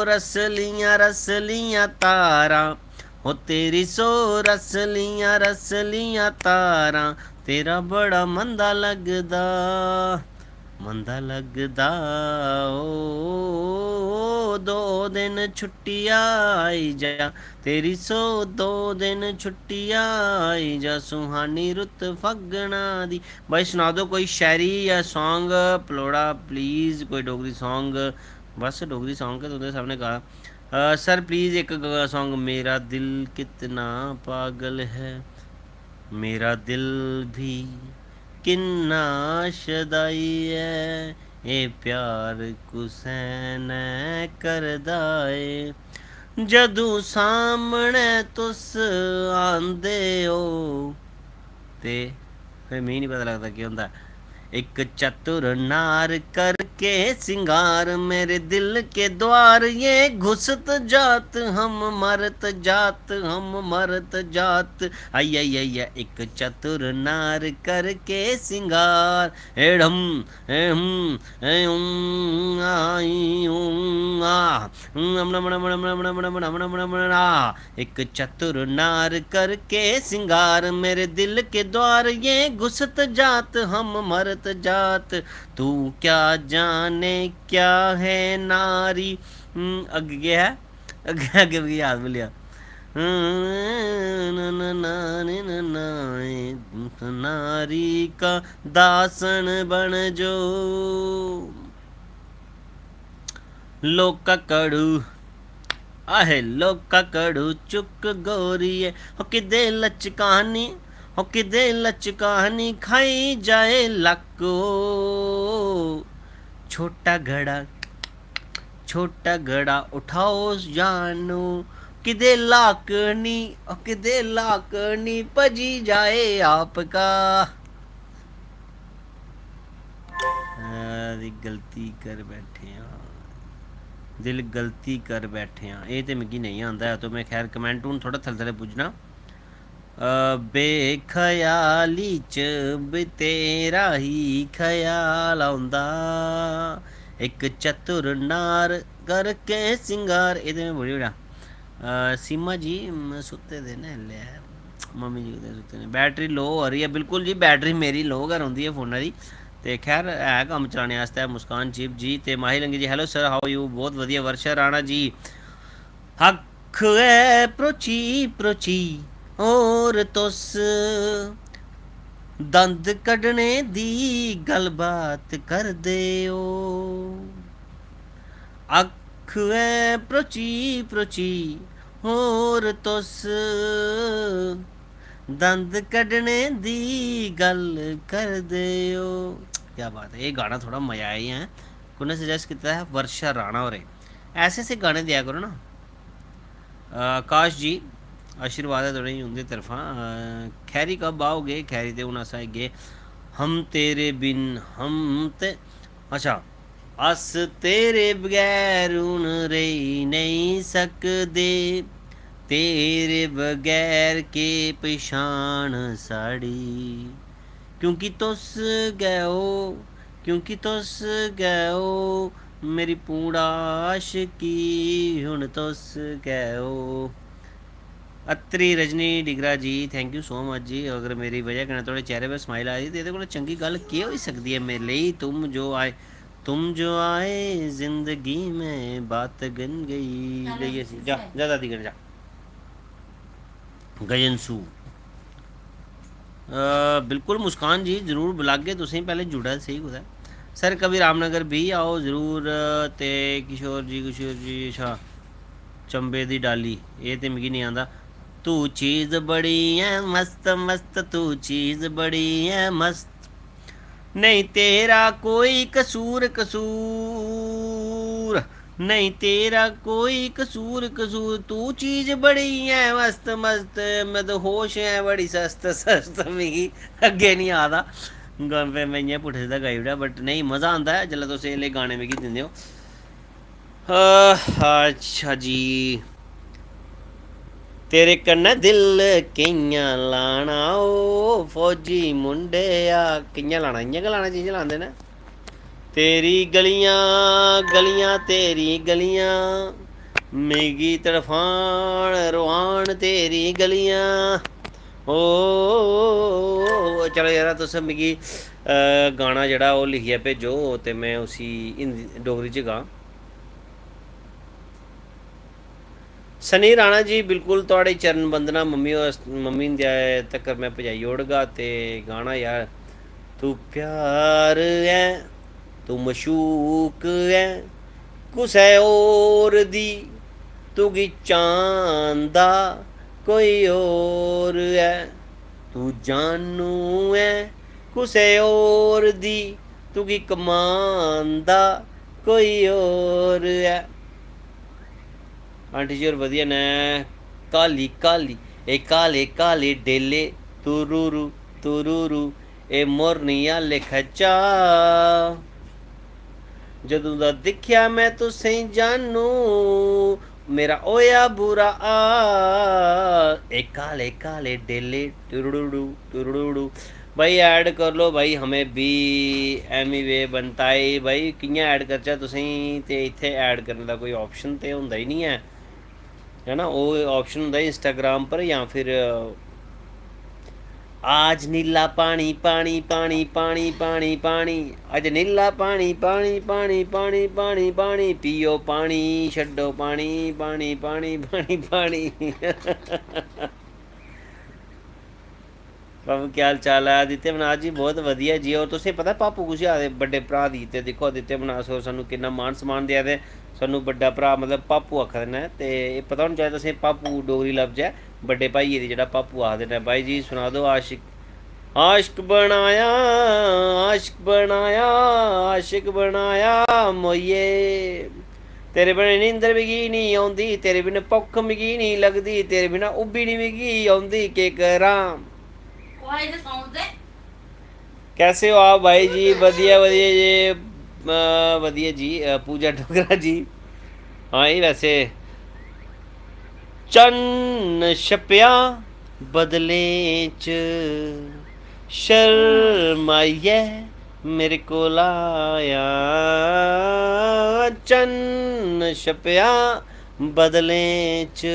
रसलियां तारा, हो तेरी सो रसलियां तारा, तेरा बड़ा मंदा लगदा, मंदा लगदा ओ, दो दिन छुट्टिया आई जा तेरी सो, दो दिन छुट्टिया आई जा सुहानी रुत फगना दी। भाई सुना दो कोई शायरी या सॉन्ग पलोड़ा प्लीज़, कोई डोगरी सॉन्ग, बस डोगरी सॉन्ग के तुंदे सामने कहा। सर प्लीज़ एक सॉन्ग, मेरा दिल कितना पागल है, मेरा दिल भी किन्ना शदाई है, ए प्यार कुसैन करदा ए, जदू सामने तुस आंदे हो ते फिर मी नहीं पता लगता केह् होंदा। एक चतुर नार करके सिंगार मेरे दिल के द्वार, ये घुसत जात हम मरत जात, हम मरत जात। आई आई आई एक चतुर नार करके सिंगार, एडम एम एम आई आ, एक चतुर नार करके सिंगार मेरे दिल के द्वार, ये घुसत जात हम मरत जात, तू क्या जाने क्या है नारी। अगे है अगे अगे भी याद भूलिया। नारी का दासन बन जो, लोका कड़ू आहे लोका कड़ू चुक गोरीए हो किदे लचकानी, हो किदे लचकानी खाई जाए लको। छोटा घड़ा, छोटा घड़ा उठाओ जानू, किदे लाकनी, ओ किदे लाकनी पजी जाए आपका। गलती कर बैठे हाँ, दिल गलती कर बैठे हाँ, ये तो मिगी नहीं आता है, तो मैं खैर कमेंट हूँ थोड़ा थल्ले थल्ले पुज्जना। बेखयाली च भी तेरा ही ख्याल आंदा, एक चतुर नार करके सिंगार, ये तो मैं बोली ओड़ा। सीमा जी सुते दे ने ले मम्मी जी कुतै सुते ने, बैटरी लो हो रही है, बिल्कुल जी बैटरी मेरी लो गै रौंह्दी है फोना दी। ते खैर है कम्म चलाने आस्तै मुस्कान चिप जी ते माही लंगी जी, हेलो सर हाउ यू, बहुत वधिया। वर्षा राणा जी, अख है प्रोची प्रोची और तुस दंद कड्ढने दी गलबात करदे ओ, अख है प्रोची प्रोची और तुस दंद कड्ढने दी गल करदे ओ। क्या बात है, ये गाना थोड़ा मजा आई है, कुने सजेस्ट किया है वर्षा राणा होरें, ऐसे ऐसे गाने दिया करो ना। आकाश जी आशीर्वाद है थोड़े उनकी तरफा। खैरी कब आओगे, खैरी ते हूँ अस आई गे, हम तेरे बिन हम ते, अच्छा अस तेरे बगैर हून रेही नहीं सकदे, तेरे बगैर के पछाण साड़ी, क्योंकि तुस गए हो, क्योंकि तुस गए हो मेरी पूरा आशिकी हुण तुस गए हो। अत्री रजनी डिगरा जी थैंक यू सो मच जी, अगर मेरी वजह कन्नै थोड़े चेहरे पर स्माइल आ रही तो ये चंगी गल केह् होई सकदी है मेरे लिए। तुम जो आए, तुम जो आए जिंदगी में बात गन गई गई सी, जा जा दादी गन जा गजनसू। बिल्कुल मुस्कान जी जरूर बुलागे तुसें, पहले जुड़ा सही कुदै। सर कभी रामनगर भी आओ ज़रूर। ते किशोर जी अच्छा चंबे दी डाली, ये तो मिगी नहीं आंदा। तू चीज़ बड़ी है मस्त मस्त, तू चीज़ बड़ी है मस्त, नहीं तेरा कोई कसूर कसूर, नहीं तेरा कोई कसूर कसूर, तू चीज़ बड़ी है मस्त मस्त, मैं तो होश है बड़ी सस्त सस्त, मिगी अग्गे नहीं आ दा फिर मैं इ'यां पुट्ठे सिद्धा गाई ओड़ेआ, बट नहीं मज़ा आंदा है जिसलै तुस एह् गाने मिगी दिंदे हो। अच्छा जी, तेरे कन्नै दिल कि'यां लाना ओ फौजी मुंडेआ, कि'यां लाना, इ'यां गै लाना जि'यां लांदे न। तेरी गलियां गलियां तेरी गलियां मिगी तड़फान रोआन तेरी गलियां, ओ चलो यार तुस मिगी गाना जेह्ड़ा ओह् लिखियै भेजो ते मैं उसी हिंदी डोगरी च गां। सनी राणा जी बिल्कुल थोड़े चरण बंदना, मम्मी दे तक्कर मैं पजाई ओड़गा ते गाना यार। तू प्यार है तू मशूक है कुसै होर दी, तुगी चांदा कोई होर है, तू जानू है कुसै होर दी, तुगी कमांदा कोई होर है। आंटी जी होर वधिया ने। काली काली ए काले काले डेले तुरूरू तुरूरू, ए मोरनी आले खचा, जदों दा दिक्खेआ मैं तुसें जानू मेरा होया बुरा आ, ए काले काले डेले तुरुड़ू तुरुड़ू। भाई ऐड कर लो भाई हमें भी, एमी वे बनता है भाई, कि'यां ऐड करचै तुसें ते इत्थै ऐड करने दा कोई ऑप्शन ते होंदा ही नहीं है ना, वो ऑप्शन होंदा इंस्टाग्राम पर, या फिर आज नीला पानी पानी पानी पानी पानी पानी, अज नीला पानी पानी पानी पानी पानी पानी, पियो पानी छड्डो पानी पानी पानी पानी पानी ਬਾਬੂ ਕੀ ਹਾਲ ਚਾਲ ਹੈ ਆਦਿਤਿਆ ਮਨਾਸ ਜੀ ਬਹੁਤ ਵਧੀਆ ਜੀ ਔਰ ਤੁਸੀਂ ਪਤਾ ਪਾਪੂ ਖੁਸ਼ਿਆ ਦੇ ਵੱਡੇ ਭਰਾ ਦੀ ਤੇ ਦੇਖੋ ਆਦਿਤਿਆ ਮਨਾਸ ਹੋਰ ਸਾਨੂੰ ਕਿੰਨਾ ਮਾਣ ਸਨਮਾਨ ਦਿਆ ਤੇ ਸਾਨੂੰ ਵੱਡਾ ਭਰਾ ਮਤਲਬ ਪਾਪੂ ਆਖਦੇ ਨੇ ਤੇ ਇਹ ਪਤਾ ਹੋਣਾ ਚਾਹੀਦਾ ਅਸੀਂ ਪਾਪੂ ਡੋਗਰੀ ਲਫ਼ਜ਼ ਹੈ ਵੱਡੇ ਭਾਈ ਦੀ ਜਿਹੜਾ ਪਾਪੂ ਆਖਦੇ ਨੇ ਬਾਈ ਜੀ ਸੁਣਾ ਦਿਓ ਆਸ਼ਿਕ आशिक बनाया आशिक बनाया आशिक बनाया मोइये तेरे बिना नींदर मिगी नहीं आउंदी तेरे बिना भुख मिगी नहीं लगदी तेरे बिना उब्बी नहीं मिगी आउंदी के करां कैसे हो आप भाई जी वधिया वधिया जी वधिया जी पूजा डोगरा जी हाँ ये वैसे चन्न छपिया बदले च शर्माइए मेरे कोल आया चन्न छपिया बदले च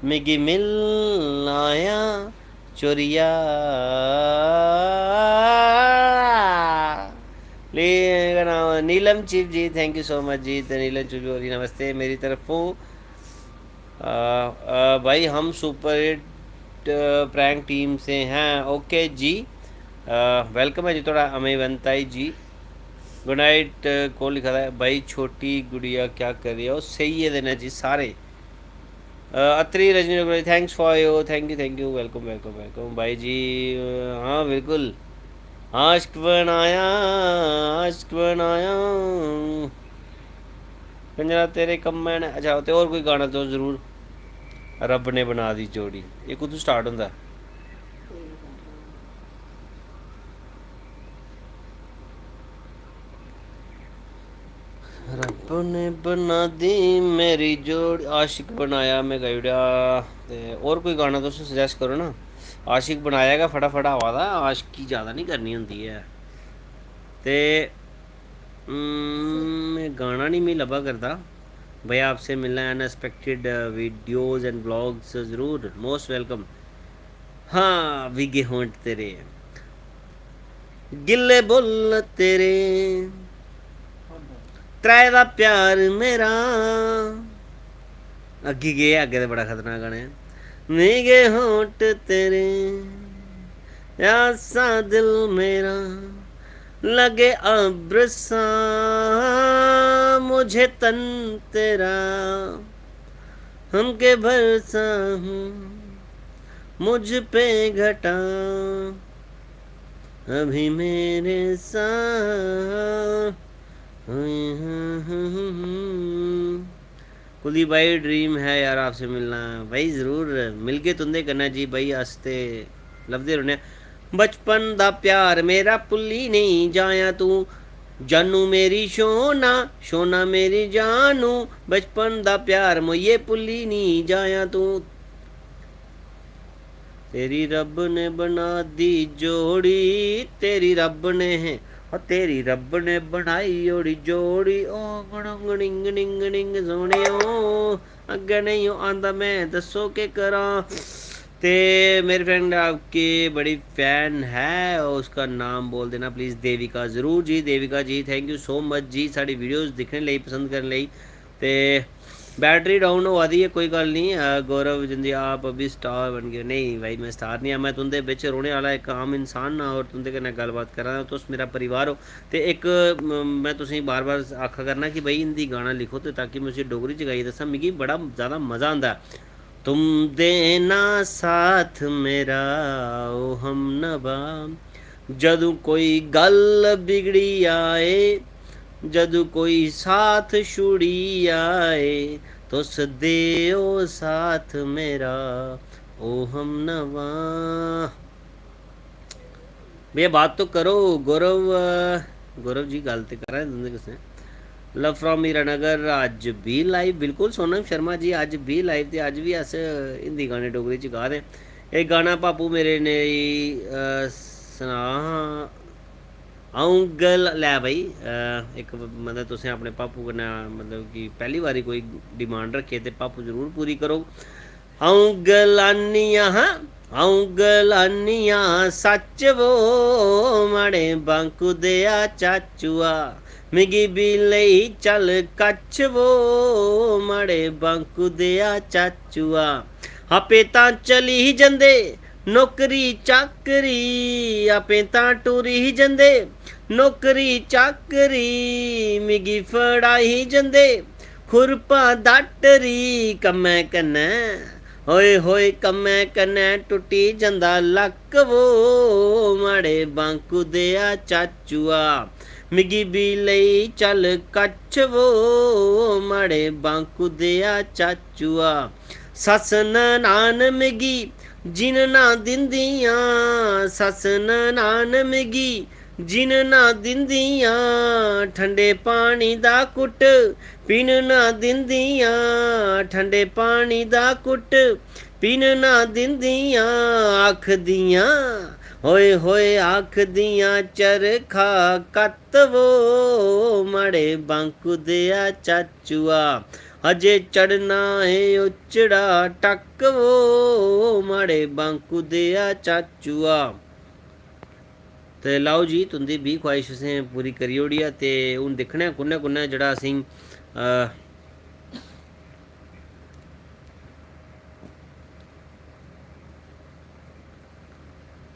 मिगी मिल आया चोरिया Neelam Chib ji thank you so much जी तो नीलम चिप जी नमस्ते मेरी तरफों भाई हम सुपर हिट प्रैंक टीम से हैं ओके जी वेलकम है जी थोड़ा अमेवंताई जी गुड नाइट कौन लिखा था भाई छोटी गुड़िया क्या कर रही है सही है देना जी सारे Atri Rajni thanks for you thank you welcome welcome welcome भाई जी हाँ बिल्कुल आशिक बनाया पंजरा तेरे कम मैंने अच्छा तो और कोई गाना तो ज़रूर रब ने बना दी जोड़ी ये कुछ स्टार्ट होंदा रब ने बना दी मेरी जोड़ी आशिक बनाया मैं गाई ओड़ेआ ते और कोई गाना तुस सजैस्ट करो ना आशिक बनाया गै फटाफट आवा दा आशिकी ज़्यादा नहीं करनी होंदी है ते गाना नहीं मिगी लब्भा करदा भैया आपसे मिलना है अनएक्सपेक्टेड वीडियोज़ एंड ब्लॉग्स ज़रूर मोस्ट वेलकम हाँ विगे होंट तेरे गिले बुल तेरे त्रै दा प्यार मेरा अग्गे गे अग्गे तो बड़ा खतरनाक गाना है विगे होंट तेरे ऐसा दिल मेरा लगे अब्रसा मुझे तन तेरा हमके भरसा हूँ मुझ पे घटा अभी मेरे साथ कुलदीप भाई ड्रीम है यार आपसे मिलना भाई ज़रूर मिल के तुंदे करना जी भाई आस्ते लभदे रौह्ने बचपन दा प्यार मेरा भुल्ली नहीं जाया तू जानू मेरी शोना शोना मेरी जानू बचपन दा प्यार मोइये भुल्ली नहीं जाया तू तेरी रब ने बना दी जोड़ी तेरी रब ने है और तेरी रब ने बनाई ओड़ी जोड़ी ओ गणिंग निंग निंग सोने अग्गे नहीं आंदा मैं दसो के करा ते मेरे फ्रेंड आपकी बड़ी फ़ैन है और उसका नाम बोल देना प्लीज़ देविका ज़रूर जी Devika ji thank you so much जी साड़ी वीडियोज़ दिखने लिए पसंद करने लिए ते बैटरी डाउन होआ दी है कोई गल नहीं गौरव जिंदी आप अभी स्टार बन गए नहीं भाई मैं स्टार नहीं मैं तुंदे बिच रौहने वाला एक आम इंसान ना और तुंदे कन्नै गलबात करा तुस मेरा परिवार हो तो एक मैं तुसें बार बार आखा करना कि भाई हिंदी गाना लिखो तो ताकि मैं उसी डोगरी च गाइयै दस्सां मिगी बड़ा ज़्यादा मज़ा आंदा तुम देना साथ मेरा ओ हम नवा जदू कोई गल बिगड़ी आए जदू कोई साथ छुड़ी आए तो सदेओ साथ मेरा ओ हम नवा भैया बात तो करो गौरव जी गल तो करा तुंदे किसे लव फ्रॉम मीरानगर अज भी लाइव बिल्कुल सोनम शर्मा जी अज भी लाइव तो अज भी अस हिंदी गाने डोगरी च गा रहे एक गाना पापू मेरे ने सुना अऊं गल लै भाई एक मतलब तुसें अपने पापू कन्नै मतलब कि पहली बारी कोई डिमांड रखे तो पापू जरूर पूरी करो अऊं गलानियां अऊं गलानियां सच वो माड़े बांकू देआ चाचुआ मिगी भी लई चल कच्छ वो माड़े बांकू देआ चाचुआ आपे तां चली जंदे नौकरी चाकरी आपे तां टुरी जंदे, नौकरी चाकरी मिगी फड़ाई जंदे, खुरपा दाटरी कम्मै कन्नै, होए होए कम्मै कन्नै टुटी जंदा लक वो, माड़े बांकू देआ चाचुआ मिगी भी लई चल कच्छ वो, माड़े बांकू देआ चाचुआ, सस ननान मिगी जिन ना दिंदियां, सस ननान मिगी जिन ना दिंदियां, ठंडे पानी दा कुट पीन ना दिंदियां, ठंडे पानी दा कुट पीन ना दिंदियां, आखदियां होए होए आखदियां चरखा कत्त वो, माड़े बांकू देआ चाचुआ अजे चढ़ना है उचड़ा टक वो, माड़े बांकू देआ चाचुआ। ते लाओ जी तुंदी भी ख्वाहिश असें पूरी करी ओड़ी ऐ ते हून दिक्खने आं कुन्नै कुन्नै जेह्ड़ा असें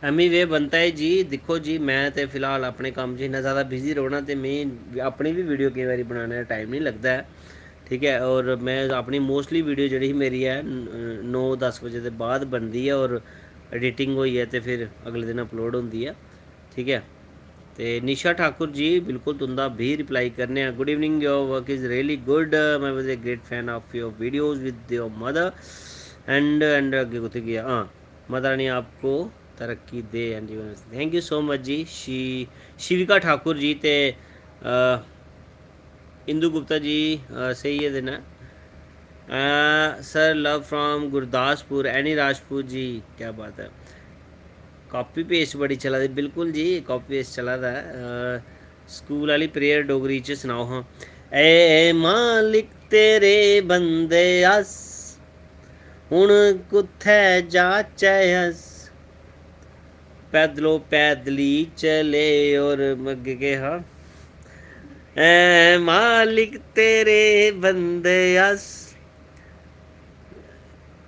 एमी वे बनता है जी। दिक्खो जी मैं ते फिलहाल अपने कम्म च इन्ना ज़्यादा बिजी रौह्ना ते में अपनी भी वीडियो केईं बारी बनाने दा टाइम नहीं लगदा है, ठीक है। और मैं अपनी मोस्टली वीडियो जेह्ड़ी मेरी है 9-10 बजे दे बाद बनदी है और एडिटिंग होइए ते फिर अगले दिन अपलोड होंदी है, ठीक है। ते निशा ठाकुर जी बिल्कुल तुंदा भी रिप्लाई करने हैं। Good evening, your work is really good, मैं was a great fan of your videos with your mother and अगे कुत्थे गया, हाँ माता रानी आपको तरक्की दे एंड जीवन। थैंक यू सो मच जी। शिविका ठाकुर जी ते इंदू गुप्ता जी सही है देना। Sir love from Gurdaspur, Annie Rajput ji, क्या बात है। कॉपी पेस्ट बड़ी चला दी, बिल्कुल जी कॉपी पेस्ट चला दा है। स्कूल वाली प्रेयर डोगरी च सनाओ हाँ। ए मालिक तेरे बंदे अस हुण कुत्थै जाचै अस, पैदलो पैदली चले और अग्गे के हाँ। ए मालिक तेरे बंदे अस,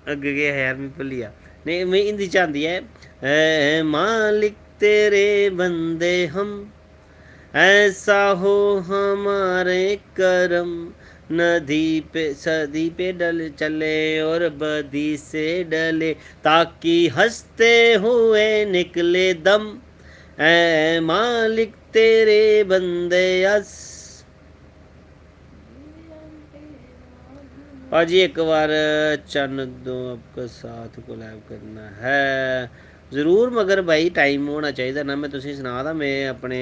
अग्गे के है यार मैं भुल्ली गया, नहीं मैं हिंदी च आंदी है। ए मालिक तेरे बंदे हम, ऐसा हो हमारे करम, नदी पे सदी पे डल चले और बदी से डले, ताकि हंसते हुए निकले दम, ऐ मालिक तेरे बंदे अस। पाजी एक बार चन्न दो आपका साथ कोलैब करना है ज़रूर, मगर भाई टाइम होना चाहिए ना। मैं तुसें सना दा मैं अपने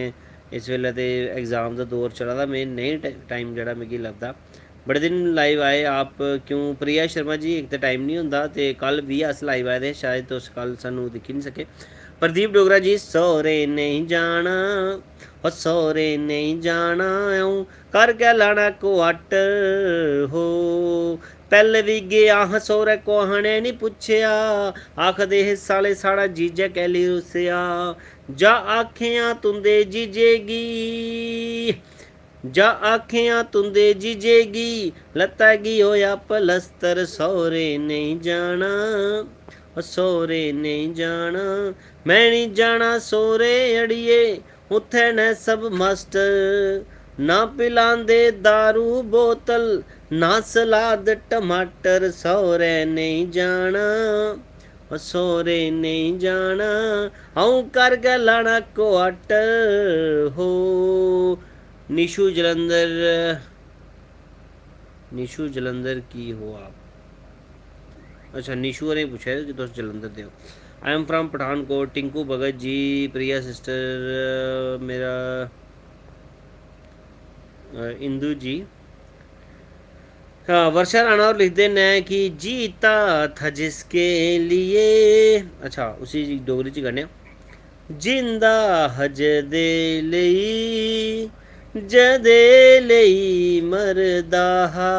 इस वेले ते एग्ज़ाम दा दौर चला दा, मैं नहीं टाइम जेह्ड़ा मिगी लगदा। बड़े दिन लाइव आए आप क्यों प्रिया शर्मा जी, एक तो टाइम नहीं होंदा ते कल भी अस लाइव आए थे, शायद तुस कल सानू दिक्खी नहीं सके। प्रदीप डोगरा जी सौरे नहीं जाना, और सौरे नहीं जाना आऊं कर क्या लाना क्वार्टर हो, पहले भी गया हाँ सौरे कोहने नहीं पुछया, आखदे हे साले साड़ा जीजा कैली रुसिया, जा आखियां तुंदे जीजेगी, जा आखियां तुंदे जीजेगी, लत्ता गी होया पलस्तर, सौरे नहीं जाना, सौरे नहीं जाना, मैं नहीं जाना सौरे अड़िए, उत्थे न सब मास्टर, ना पिलांदे दारू बोतल, ना सलाद टमाटर, सौरे नहीं जाना, सौरे नहीं जाना, आऊं कर गया लाना क्वार्टर हो। निशु जलंधर, निशु जलंधर की हो आप, अच्छा निशु ने पूछा है कि तुम जलंधर दे हो। I am from Pathankot, Tinku Bhagat ji, Priya sister मेरा इंदू जी। हाँ वर्षा राणा और लिखते हैं कि जीता था जिसके लिए, अच्छा उसी डोगरी च गाने, जिंदा हज दे लई जदे लई मरदा हा,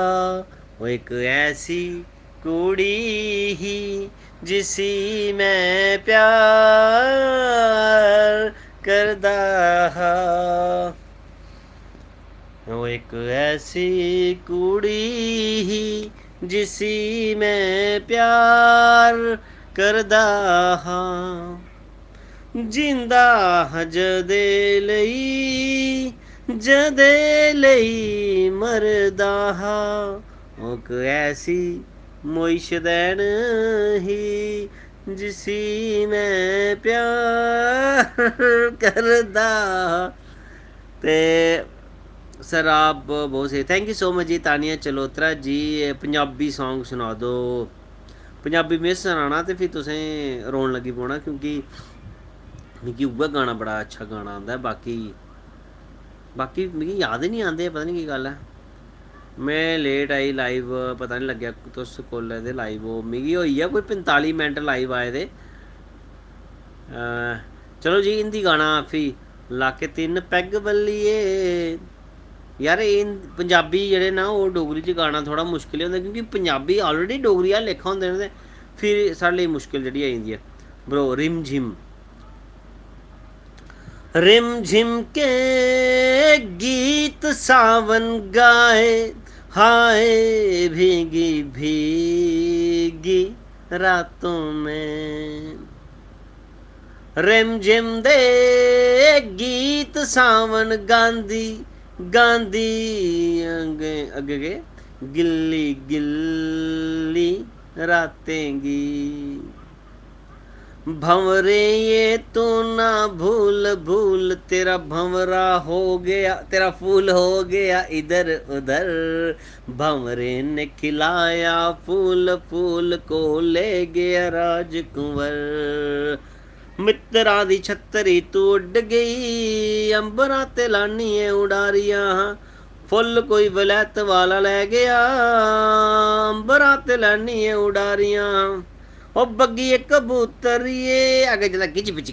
वो एक ऐसी कुड़ी ही जिसी मैं प्यार करदा हा, वो एक ऐसी कुड़ी ही जिसी मैं प्यार करदा हाँ जिंदा हाँ जदे लई मरदा हाँ ओक ऐसी मोइशदैन ही जिसी मैं प्यार करदा ते सर आप बहुत सही thank you so much ji Tania Chalotra ji Punjabi song सुना दो पंजाबी में सुनाना तो फिर तुसें रोन लगी पौना क्योंकि मिगी उ'ऐ गाना बड़ा अच्छा गाना आंदा है बाकी बाकी मिगी याद ही नहीं आंदे पता नहीं की गल्ल है मैं लेट आई लाइव पता नहीं लग्गेआ तुस कोल्ले दे लाइव हो मिगी होई गेआ कोई 45 मिनट लाइव आए दे चलो जी हिंदी गाना फ्ही लाके तिन्न पैग बल्लिए यार एह् पंजाबी जेह्ड़े ना ओह् डोगरी च गाना थोड़ा मुश्किल होंदा क्योंकि पंजाबी ऑलरेडी डोगरी आह्ला लेखा होंदे न ते फिर साढ़े लेई मुश्किल जेह्ड़ी आई जंदी ऐ ब्रो रिम झिम के गीत सावन गाए हाय भीगी भीगी रातों में रिम झिम दे गीत सावन गांधी गांधी अगे अगे गिल्ली गिल्ली रातें गी भंवरे ये तो ना भूल भूल तेरा भंवरा हो गया तेरा फूल हो गया इधर उधर भंवरे ने खिलाया फूल फूल को ले गया राजकुंवर मित्रा दी छतरी तू उड गई अंबरा ते लानिए उडारियां फुल कोई वलैत वाला लै गया अंबरा ते लानिए उडारियां ओ बग्गिए कबूतरिए अगे जदा किच बिच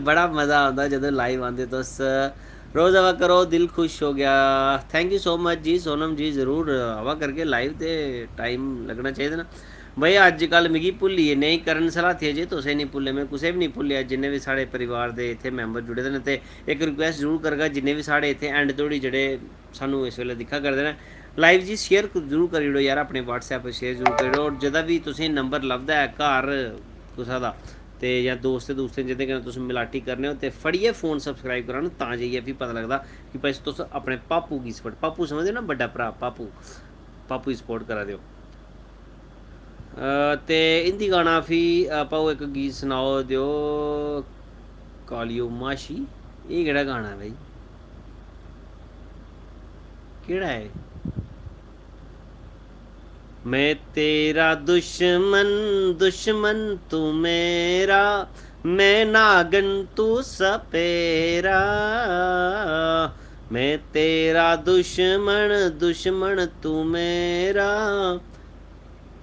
बड़ा मज़ा आता जदों लाइव आंदे तुस रोज़ आवा करो दिल खुश हो गया थैंक यू सो मच जी सोनम जी ज़रूर आवा करके लाइव ते टाइम लगना चाहिए ना भाई अजकल मिगी भुल्लिए नहीं करन सलाथिया जी तुसें नहीं भुल्ले मैं कुसै भी नहीं भुल्लेआ जिन्ने भी साढ़े परिवार दे इत्थे मैंबर जुड़े दे न ते इक रिक्वेस्ट जरूर करगा जिन्ने भी साढ़े इत्थे एंड धोड़ी जेह्ड़े सानू इस वेल्ले दिक्खा करदे न लाइव जी शेयर जरूर करी ओड़ो यार अपने व्हाट्सएप पर शेयर जरूर करी ओड़ो और जदा भी तुसें नंबर लभदा है घर कुसै दा ते जां दोस्त दोस्तें जेह्दे कन्नै तुस मलाटी करने हो ते फड़ियै फ़ोन सब्सक्राइब करान तां जाइयै फ्ही पता लगदा कि भाई तुस अपने पापू गी सपोर्ट पापू समझदे हो ना बड्डा भ्रा पापू गी सपोर्ट करा दे ते हिंदी गाना फ्ही पाओ इक गीत सनाओ दियो कालियो माशी एह् केह्ड़ा गाना है भाई केह्ड़ा है मैं तेरा दुश्मन दुश्मन तू मेरा मैं नागन तू सपेरा मैं तेरा दुश्मन दुश्मन तू मेरा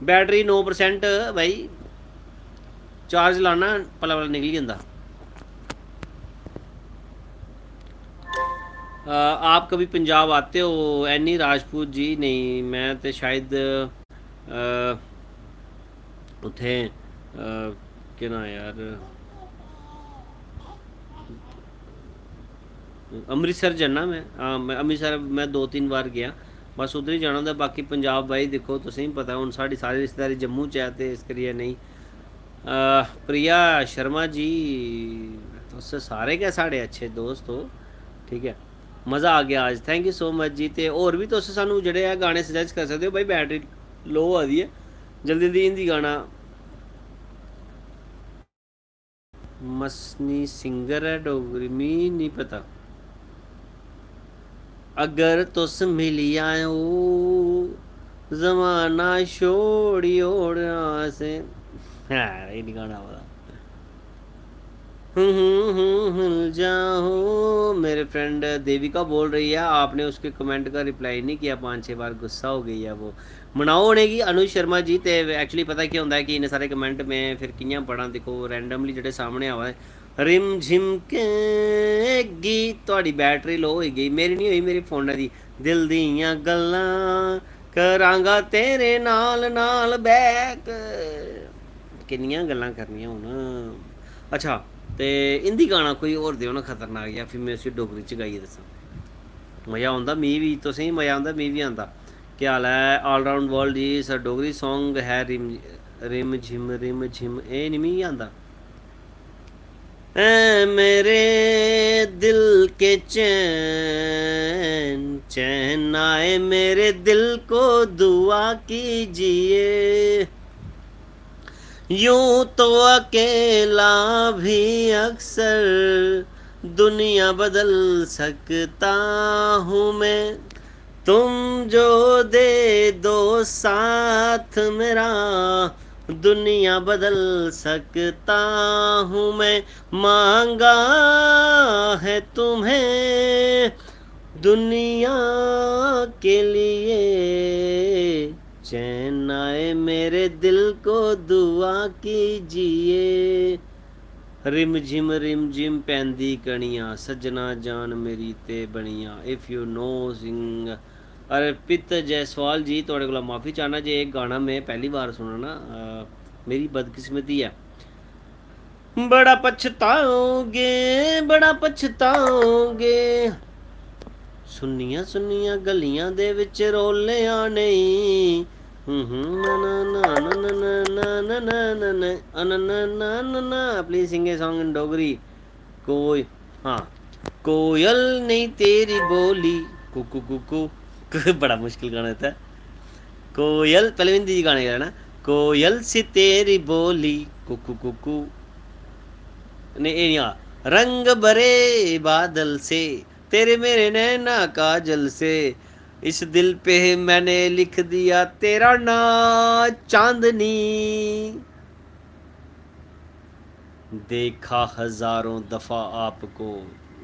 बैटरी 9% भाई चार्ज लाना पला पला निकली जंदा आप कभी पंजाब आते हो एनी राजपूत जी नहीं मैं तो शायद उत्थे क्या ना यार अमृतसर जाना मैं मैं अमृतसर मैं 2-3 बार गया बस उधर ही जाना होंदा बाकी पंजाब भाई देखो तुसें ही पता हुन साढ़ी सारी रिश्तेदारी जम्मू च है ते इस करियै नहीं प्रिया शर्मा जी तुस सारे गै साढ़े अच्छे दोस्त हो ठीक है मज़ा आ गया आज थैंक यू सो मच जी ते होर भी तुस सानू जेह्ड़े है गाने सजेस्ट कर सकदे हो भाई बैटरी लो आ दी है जल्दी जल्दी हिंदी गाना मसनी सिंगर है डोगरी मी नहीं पता अगर तुस मिली आयो जमाना छोड़ी ओड़ना से ये नहीं गाना वाला जाओ मेरे फ्रेंड देविका बोल रही है आपने उसके कमेंट का रिप्लाई नहीं किया 5-6 बार गुस्सा हो गई है वो मनाओ उनेंगी अनुज शर्मा जी ते एक्चुअली पता क्या होंदा है कि इन्ने सारे कमेंट में फिर कि'यां पढ़ां देखो रैंडमली जेह्ड़े सामने आवा दे रिम झिम के गीत तुहाडी बैटरी लो होई गई मेरी नहीं हुई मेरी फोनै दी दिल दियां गल्लां करांगा तेरे नाल नाल बैक किन्नियां गल्लां करनियां हुन अच्छा ते हिंदी गाना कोई होर देओ ना खतरनाक या फिर मैं उसी डोगरी च गाइयै दस्सां मज़ा आंदा मी भी तुसेंगी मज़ा आंदा मी भी आंदा क्या हाल है ऑलराउंड वर्ल्ड जी सर डोगरी सॉन्ग है रिम झिम ए नहीं मिगी आंदा। ऐ मेरे दिल के चैन चैन आए मेरे दिल को दुआ कीजिए। यूं तो अकेला भी अक्सर दुनिया बदल सकता हूँ मैं। तुम जो दे दो साथ मेरा दुनिया बदल सकता हूँ मैं। मांगा है तुम्हें दुनिया के लिए चैन आए मेरे दिल को दुआ कीजिए। रिम झिम पैंदी कणियां सजना जान मेरी ते बनिया। इफ यू नो सिंग अर्पित जायसवाल जी थोड़े को माफ़ी चाहना जे एक गाना मैं पहली बार सुना ना, मेरी बदकिस्मती है। बड़ा पछताओगे बड़ा पछताओगे सुनिया सुनिया गलियां दे विच रोलियां नहीं। Please sing a song in Dogri. कोई हाँ कोयल नहीं तेरी बोली कुकू कुकू बड़ा मुश्किल गाना था। कोयल पहले हिंदी जी गाने का ना। कोयल सी तेरी बोली कुकू कुकू नहीं ये नहीं आ। रंग भरे बादल से तेरे मेरे नैना काजल से इस दिल पे मैंने लिख दिया तेरा नाम चांदनी। देखा हजारों दफा आपको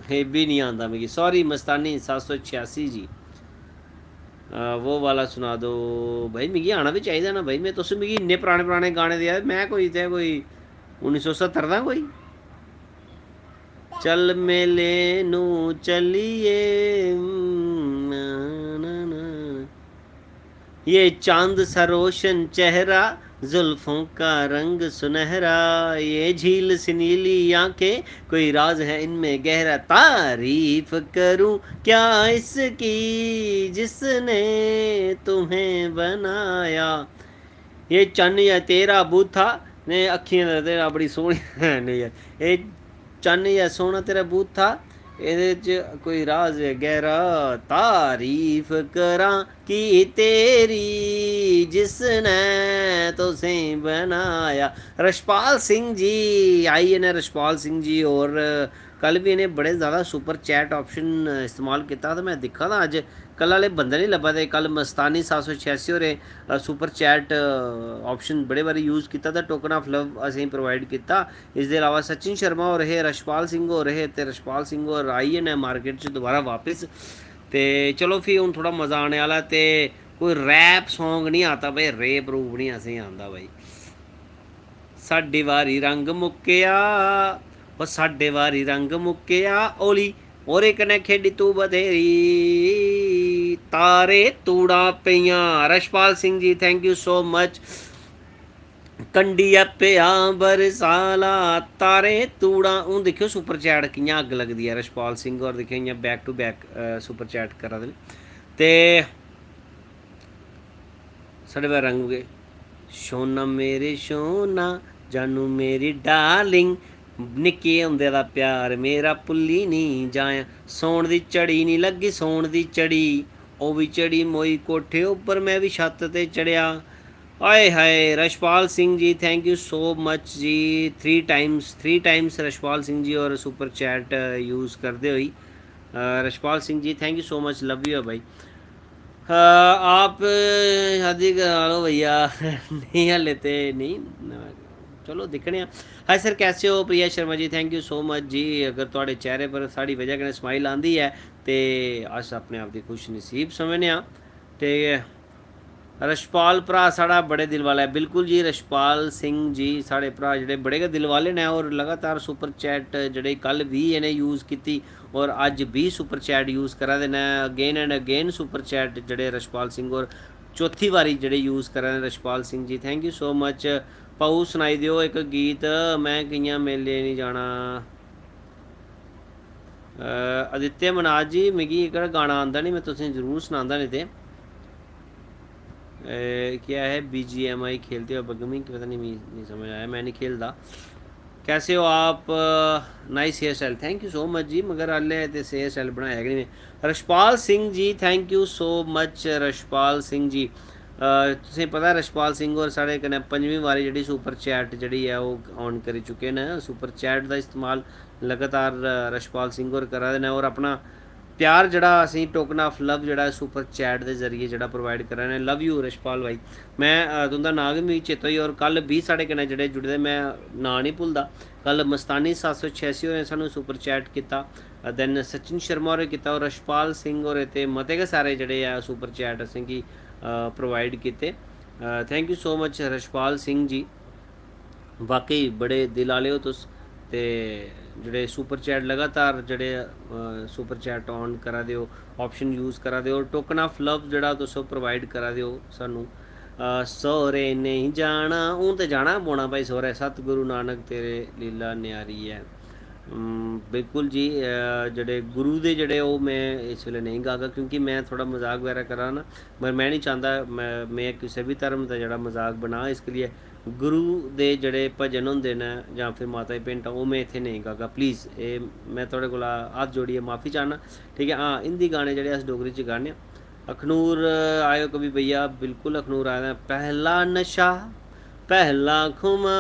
है भी नहीं आंदा मेरी सॉरी मस्तानी 786 जी। वो वाला सुना दो भाई मिगी आना भी चाहिए ना भाई। मैं तुस मिगी इन्ने पुराने पुराने गाने दिया मैं कोई ते कोई 1970 दा कोई। चल मेले नू चलिए ये चांद सा रोशन चेहरा जुल्फों का रंग सुनहरा ये झील सी नीली आंखें कोई राज है इनमें गहरा। तारीफ करूं क्या इसकी जिसने तुम्हें बनाया। ये चन्न या तेरा बूथा ने अखियां तेरा बड़ी सोहनी नहीं यार ये चन्न या सोना तेरा बूथा ਇਹਦੇ 'ਚ ਕੋਈ ਰਾਜ਼ ਹੈ ਗਹਿਰਾ। ਤਾਰੀਫ ਕਰਾਂ ਕਿ ਤੇਰੀ जिसने तुसें बनाया। रशपाल सिंह जी आई ने रशपाल सिंह जी और कल भी इन्हें बड़े ज़्यादा सुपर चैट ऑप्शन इस्तेमाल किया तो मैं दिखा था अज कल वाले बंदे नहीं लब्भा थे। कल मस्तानी 786 होरें सुपर चैट ऑप्शन बड़े बारी यूज़ किया था टोकन ऑफ लव असें प्रोवाइड किया। इसके अलावा सचिन शर्मा हो रहे रशपाल सिंह हो रहे तो रशपाल सिंह और आई ने मार्केट च दोबारा वापस। तो चलो फिर हूँ थोड़ा मज़ा आने वाला तो कोई रैप सॉन्ग नहीं आता भाई रेप रूप नहीं असें आंदा भाई। साडी वारी रंग मुक्किया वो साडे वारी रंग मुक्किया ओली ओरे कन्नै खेडी तू बथेरी तारे तूड़ा पईयां। Rashpal Singh ji thank you so much. कंडिया पिया बरसाला तारे तूड़ा हूँ देखियो सुपर चैट कि'यां अग्ग लगदी है। रशपाल सिंह और दिक्खियो इ'यां back to back super chat करा दे ते साढ़े बार रंग गए सोना मेरे सोना जानू मेरी डार्लिंग निक्के होंदे दा प्यार मेरा भुल्ली नहीं जाया। सौन दी झड़ी नहीं लगी सौन दी झड़ी ओ भी चढ़ी मोई कोठे उपर मैं भी छत ते चढ़िया। आए hi Rashpal Singh ji thank you so much जी। थ्री टाइम्स रशपाल सिंह जी और सुपर चैट यूज़ करते हुई Rashpal Singh ji thank you so much love you भाई। आप शादी करा लो भैया नहीं हले तो नहीं चलो दिक्खने। हाय सर कैसे हो प्रिया शर्मा जी थैंक यू सो मच जी। अगर थोड़े चेहरे पर साड़ी वजह कन्नै स्माइल आंदी है तो अस अपने आप की खुश नसीब समझने ते रशपाल भरा साढ़ा बड़े दिल वाला है बिल्कुल जी। रशपाल सिंह जी साढ़े भरा जोड़े बड़े गै दिल वाले ने और लगातार सुपर चैट जोड़े कल भी इन्हें यूज़ की और अज भी सुपर चैट यूज़ करा they again and again super chat जोड़े रशपाल सिंह और चौथी बारी जोड़े यूज़ करा दे Rashpal Singh ji thank you so much. पाऊ सुनाई दिओ एक गीत मैं कि'यां मेले नहीं जाना। आदित्य मनाज जी मिगी एक गाना आंदा नहीं मैं तुसें जरूर सनांदा नहीं ते क्या है BGMI खेलते हो बगमी पता नहीं समझ आया, मैं नहीं खेलता। कैसे हो आप? Nice hairstyle, thank you so much जी। मगर हाले ते हेयर स्टाइल बनाया कि नहीं। Rashpal Singh ji thank you so much Rashpal Singh ji. तुसें पता रशपाल सिंह होर साढ़े कन्नै पंजवीं बारी जेह्ड़ी सुपर चैट जेह्ड़ी है ओह् ऑन करी चुके न। सुपर चैट दा इस्तेमाल लगातार रशपाल सिंह होर करा दे न और अपना प्यार जड़ा असें टोकन ऑफ लव जड़ा सुपर चैट के जरिए जड़ा प्रोवाइड करा ने। लव यू रशपाल भाई। मैं तुंदा नाम भी मिगी चेता होई और कल भी साढ़े कन्नै जेह्ड़े जुड़े दे मैं नां नहीं भुलदा। कल मस्तानी 786 होरें सानूं सुपर चैट कीता, दैन सचिन शर्मा होरें कीता और रशपाल सिंह होरें ते मते गै सारे जेह्ड़े आ सुपर चैट असेंगी प्रोवाइड कीते। Thank you so much Rashpal Singh ji, वाकई बड़े दिल आह्ले हो तुस। ते जेह्ड़े सुपर चैट लगातार जेह्ड़े सुपर चैट ऑन करा दे हो, ऑप्शन यूज़ करा दे हो, टोकन ऑफ लव जेह्ड़ा तुस प्रोवाइड करा दे हो सानूं। सौरे नहीं जाना, हून ते जाना पौना भाई सौरे, सतगुरु नानक तेरे लीला न्यारी है। बिल्कुल जी। जेह्ड़े गुरु दे जेह्ड़े ओह् मैं इस वेले नहीं गागा क्योंकि मैं थोड़ा मजाक वगैरह करा ना, मगर मैं नहीं चाहता मैं किसी भी धर्म का जेह्ड़ा मजाक बना। इसके लिए गुरु दे जेह्ड़े भजन होंदे न जां फिर माता दी भेंटां ओह् मैं इत्थै नहीं गागा प्लीज़। एह् मैं थुआढ़े कोला हत्थ जोड़ियै माफ़ी चाह्न्नां, ठीक है। हाँ, हिंदी गाने जेह्ड़े अस डोगरी च गाने आं। अखनूर आयो कभी भैया, बिल्कुल अखनूर आए दा। पहला नशा पहला खुमा,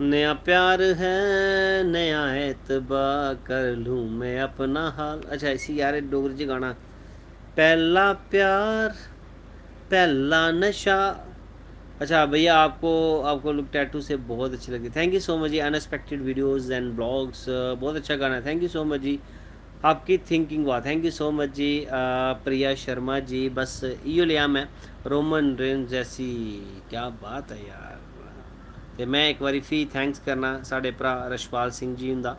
नया प्यार है नया एतबा, कर लूँ मैं अपना हाल। अच्छा इसी यार डोगरी च गाना। पहला प्यार पहला नशा। अच्छा भैया, आपको आपको लुक टैटू से बहुत अच्छी लगती है। थैंक यू सो मच जी। अनएक्सपेक्टेड वीडियोस एंड ब्लॉग्स, बहुत अच्छा गाना है। थैंक यू सो मच जी। आपकी थिंकिंग वाह, थैंक यू सो मच जी। प्रिया शर्मा जी, बस इयो लिया मैं रोमन रेंज जैसी। क्या बात है यार। तो मैं एक बारी फ्ही थैंक्स करना साढ़े भरा रशपाल सिंह जी हुंदा,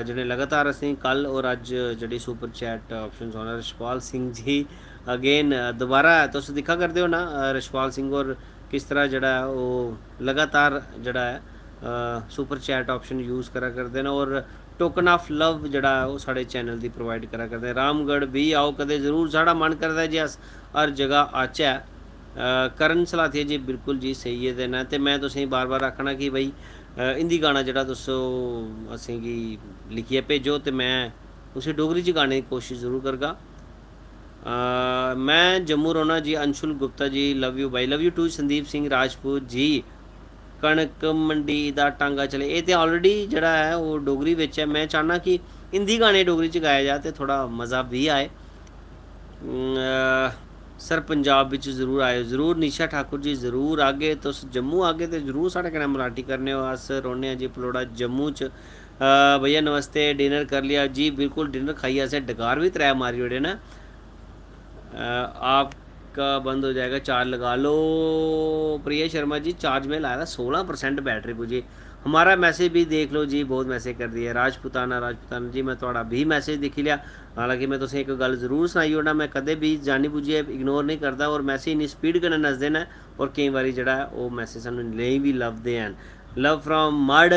जिन्हें लगातार असें कल और अज जेह्ड़ी सुपर चैट ऑप्शन होना। रशपाल सिंह जी अगेन दोबारा तुस दिक्खा करदे हो ना रशपाल सिंह होर किस तरह जेह्ड़ा है ओह् लगातार जेह्ड़ा है सुपर चैट ऑप्शन यूज़ करा करदे न और टोकन ऑफ लव जेह्ड़ा है ओह् साढ़े चैनल दी प्रोवाइड करा करदे। रामगढ़ भी आओ कदें ज़रूर, साढ़ा मन करदा है जी अस हर जगह आचै। करण सलाथिया जी बिल्कुल जी सही है देना। तो मैं तुसेंगी बार बार आखना कि भाई हिंदी गाना जेह्ड़ा तुस असेंगी लिखियै भेजो तो मैं उसी डोगरी च गाने की कोशिश ज़रूर करगा। मैं जम्मू रौह्ना जी। अंशुल गुप्ता जी लव यू भाई, love you too. Sandeep Singh Rajput ji, कणक मंडी दा टांगा चले, ये तो ऑलरेडी जड़ा है वो डोगरी बिच है। मैं चाहना कि हिंदी गाने डोगरी च गाया जाए तो थोड़ा मज़ा भी आए। सर पंजाब बिच जरूर आए, जरूर निशा ठाकुर जी जरूर आगे। तुस जम्मू आगे तो जरूर साढ़े कन्नै मलाटी करने हो। अस रौह्ने जी पलोड़ा जम्मू च। भैया नमस्ते, डिनर कर लिया जी? बिल्कुल डिनर खाइए असें डकार भी त्रै मारी ओड़े न। आपका बंद हो जाएगा, चार्ज लगा लो। प्रिया शर्मा जी चार्ज में लाया था 16% बैटरी पुजी। हमारा मैसेज भी देख लो जी, बहुत मैसेज कर दिया। राजपुताना राजपुताना जी मैं थोड़ा भी मैसेज दिखी लिया। हालांकि मैं तुसें एक गल जरूर सनाई ओड़ना, मैं कदें भी जानी बुझियै इग्नोर नहीं करता और मैसेज इन्नी स्पीड कन्नै नसदे न और केईं बारी जेह्ड़ा है ओह् मैसेज सानूं नेईं भी लभदे हैन। Love from mud.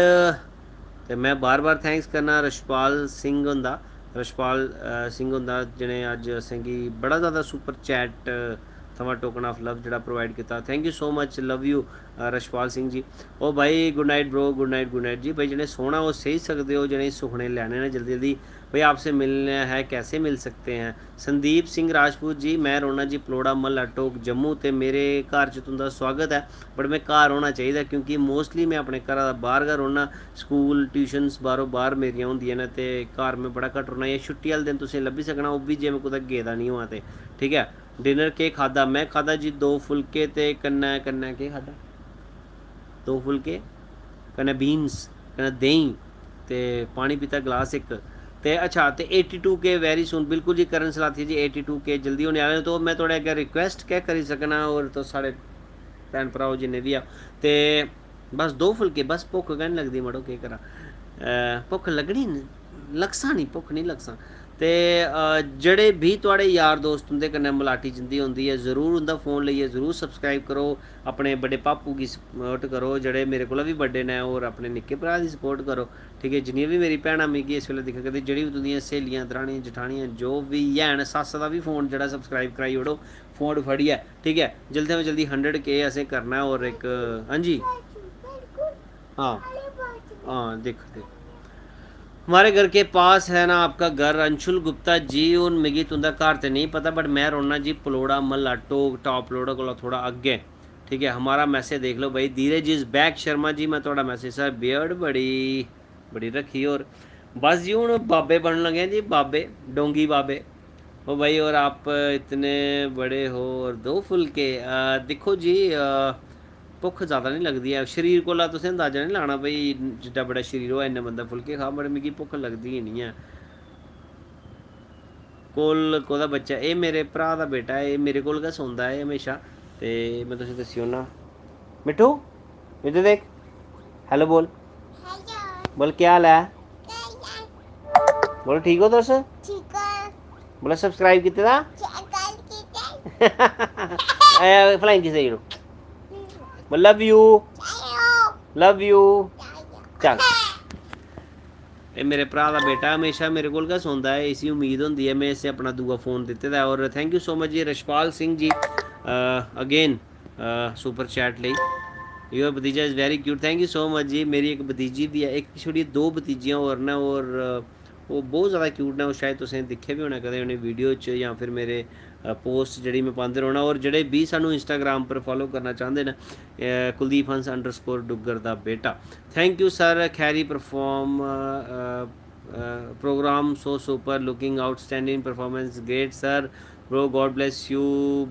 ते मैं बार बार थैंक्स करना रशपाल सिंह हुंदा, रशपाल सिंह हुंदा जिन्हें अज्ज असेंगी बड़ा ज़्यादा सुपर चैट थमां टोकन ऑफ लव जेह्ड़ा प्रोवाइड कीता। Thank you so much, love you Rashpal Singh ji. ओ भाई good night bro, good night जी। भाई जिन्हें सोना वो सही सकते हो, जिन्हें सुखने लैने ने जल्दी जल्दी भाई आपसे मिलना है, कैसे मिल सकते हैं? संदीप सिंह राजपूत जी, मैं रोना जी पलोड़ा महला टोक जम्मू। तो मेरे घर च तुंदा स्वागत है, बट मैं घर होना चाहिए क्योंकि मोस्टली मैं अपने घरा दा बाहर गै रौह्ना। स्कूल ट्यूशनस बाहरों बाहर मेरियां होंदियां न ते घर में बड़ा घट्ट रौह्ना। या छुट्टी आह्ले दिन तुसें लब्भी सकना, ओह् बी जे मैं कुदै गेदा नहीं होआं ते, ठीक है। डिनर केह् खादा? मैं खादा जी 2 फुलके ते कन्नै कन्नै केह् खादा? 2 फुलके कन्नै बीन्स कन्नै देहीं ते पानी पीता गलास एक। ते अच्छा ते 82K वेरी सुन। बिल्कुल जी करण सलाथी जी 82K जल्दी होने आह्ले। तो मैं थोड़े अग्गें रिक्वेस्ट क्या करी सकना और तुस साढ़े भैन भ्राओ जिन्ने बी आ ते बस 2 फुलके, बस भुक्ख गै नहीं लगदी मड़ो, केह् करां। भुक्ख लगनी लग्सां नहीं, भुक्ख नहीं लग्सां। ते जेह्ड़े भी थुआढ़े यार दोस्त उं'दे कन्नै मलाटी जिंदी होंदी है ज़रूर उं'दा फ़ोन लेइयै ज़रूर सब्सक्राइब करो, अपने बड्डे पापू गी सपोर्ट करो जेह्ड़े मेरे कोला बी बड्डे न, और अपने निक्के भ्राऽ दी सपोर्ट करो। ठीक है, जिन्नियां बी मेरी भैनां मिगी इस वेल्ले दिक्खा करदी, जेह्ड़ी बी तुंदियां स्हेलियां दरानियां जठानियां जो बी हैन, सस्स दा बी फ़ोन जेह्ड़ा सब्सक्राइब कराई ओड़ो फ़ोन फड़ियै। ठीक है, जल्दी में जल्दी 100K असें करना है। और एक हाँ जी, हाँ हाँ, देख देख हमारे घर के पास है ना आपका घर, अंशुल गुप्ता जी। हूँ मिगी तुंदा घर तो नहीं पता, बट मैं रोना जी पलोड़ा महला टॉप लोड़ा को थोड़ा अगे। ठीक है, हमारा मैसेज देख लो भाई। धीरज इज बैक शर्मा जी, मैं थोड़ा मैसेज सर बियर्ड बड़ी बड़ी रखी। और बस जी हूँ बाबे बन लगे जी, बाबे डोंगी बाबे ओ भाई। और आप इतने बड़े हो और दो फुलके। देखो जी, भुख ज़्यादा नहीं लगती है शरीर कोला, तुसें अंदाजा नहीं लाना भाई जिड्डा बड़ा शरीर होऐ इन्ने बंदा फुलके खा, बट मिगी भुख लगदी ही नहीं है। कोल कोह्दा बच्चा, एह् मेरे भ्राऽ दा बेटा है, एह् मेरे कोल गै सौंदा है हमेशा। ते मैं तुसें दस्सी ओड़ना। मिट्ठू इधर देख, हेलो बोल, बोल क्या हाल है, बोलो ठीक हो तुस, बोलो सब्सक्राइब कीते दा फ्लाइंग किस देई बोल लव यू, लव यू। चल, ये मेरे भ्राऽ दा बेटा हमेशा मेरे कोल गै सौंदा है, इसी उम्मीद होंदी है मैं इसे अपना दूआ फ़ोन दित्ते दा है। और थैंक यू सो मच जी Rashpal Singh ji again super chat लेई। योर भतीजा is very cute, thank you so much जी। मेरी एक भतीजी भी है, एक छोड़ी दो भतीजियां और न, और वो बहुत ज़्यादा क्यूट ने। और शायद तुसें दिक्खे भी होने कदें उन्हें वीडियो च, या फिर मेरे पोस्ट जेह्ड़ी मैं पांदे रौह्ना। और जेह्ड़े भी सानू इंस्टाग्राम पर फॉलो करना चाहते न, कुलदीप हंस _ डुग्गर दा बेटा। थैंक यू सर, खैरी perform program so super, looking outstanding performance great sir, bro god bless you,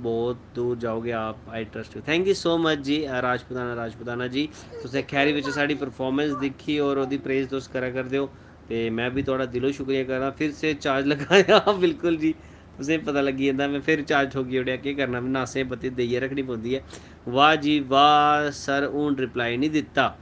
बहुत दूर जाओगे आप, I trust you. Thank you so much जी राजपुताना जी। तुसें खैरी बिच साड़ी परफॉर्मेंस दिक्खी और ओह्दी प्रेज तुस करा करदे हो, ते मैं भी थोड़ा दिलों शुक्रिया करा। फिर से चार्ज लगाया बिल्कुल जी, तुसें पता लगी जंदा, मैं फिर चार्ज ठोकी ओड़ेआ, केह् करना, नासें बत्ती देइयै रखनी पौंदी है। वाह जी वाह सर, हून रिप्लाई नहीं दित्ता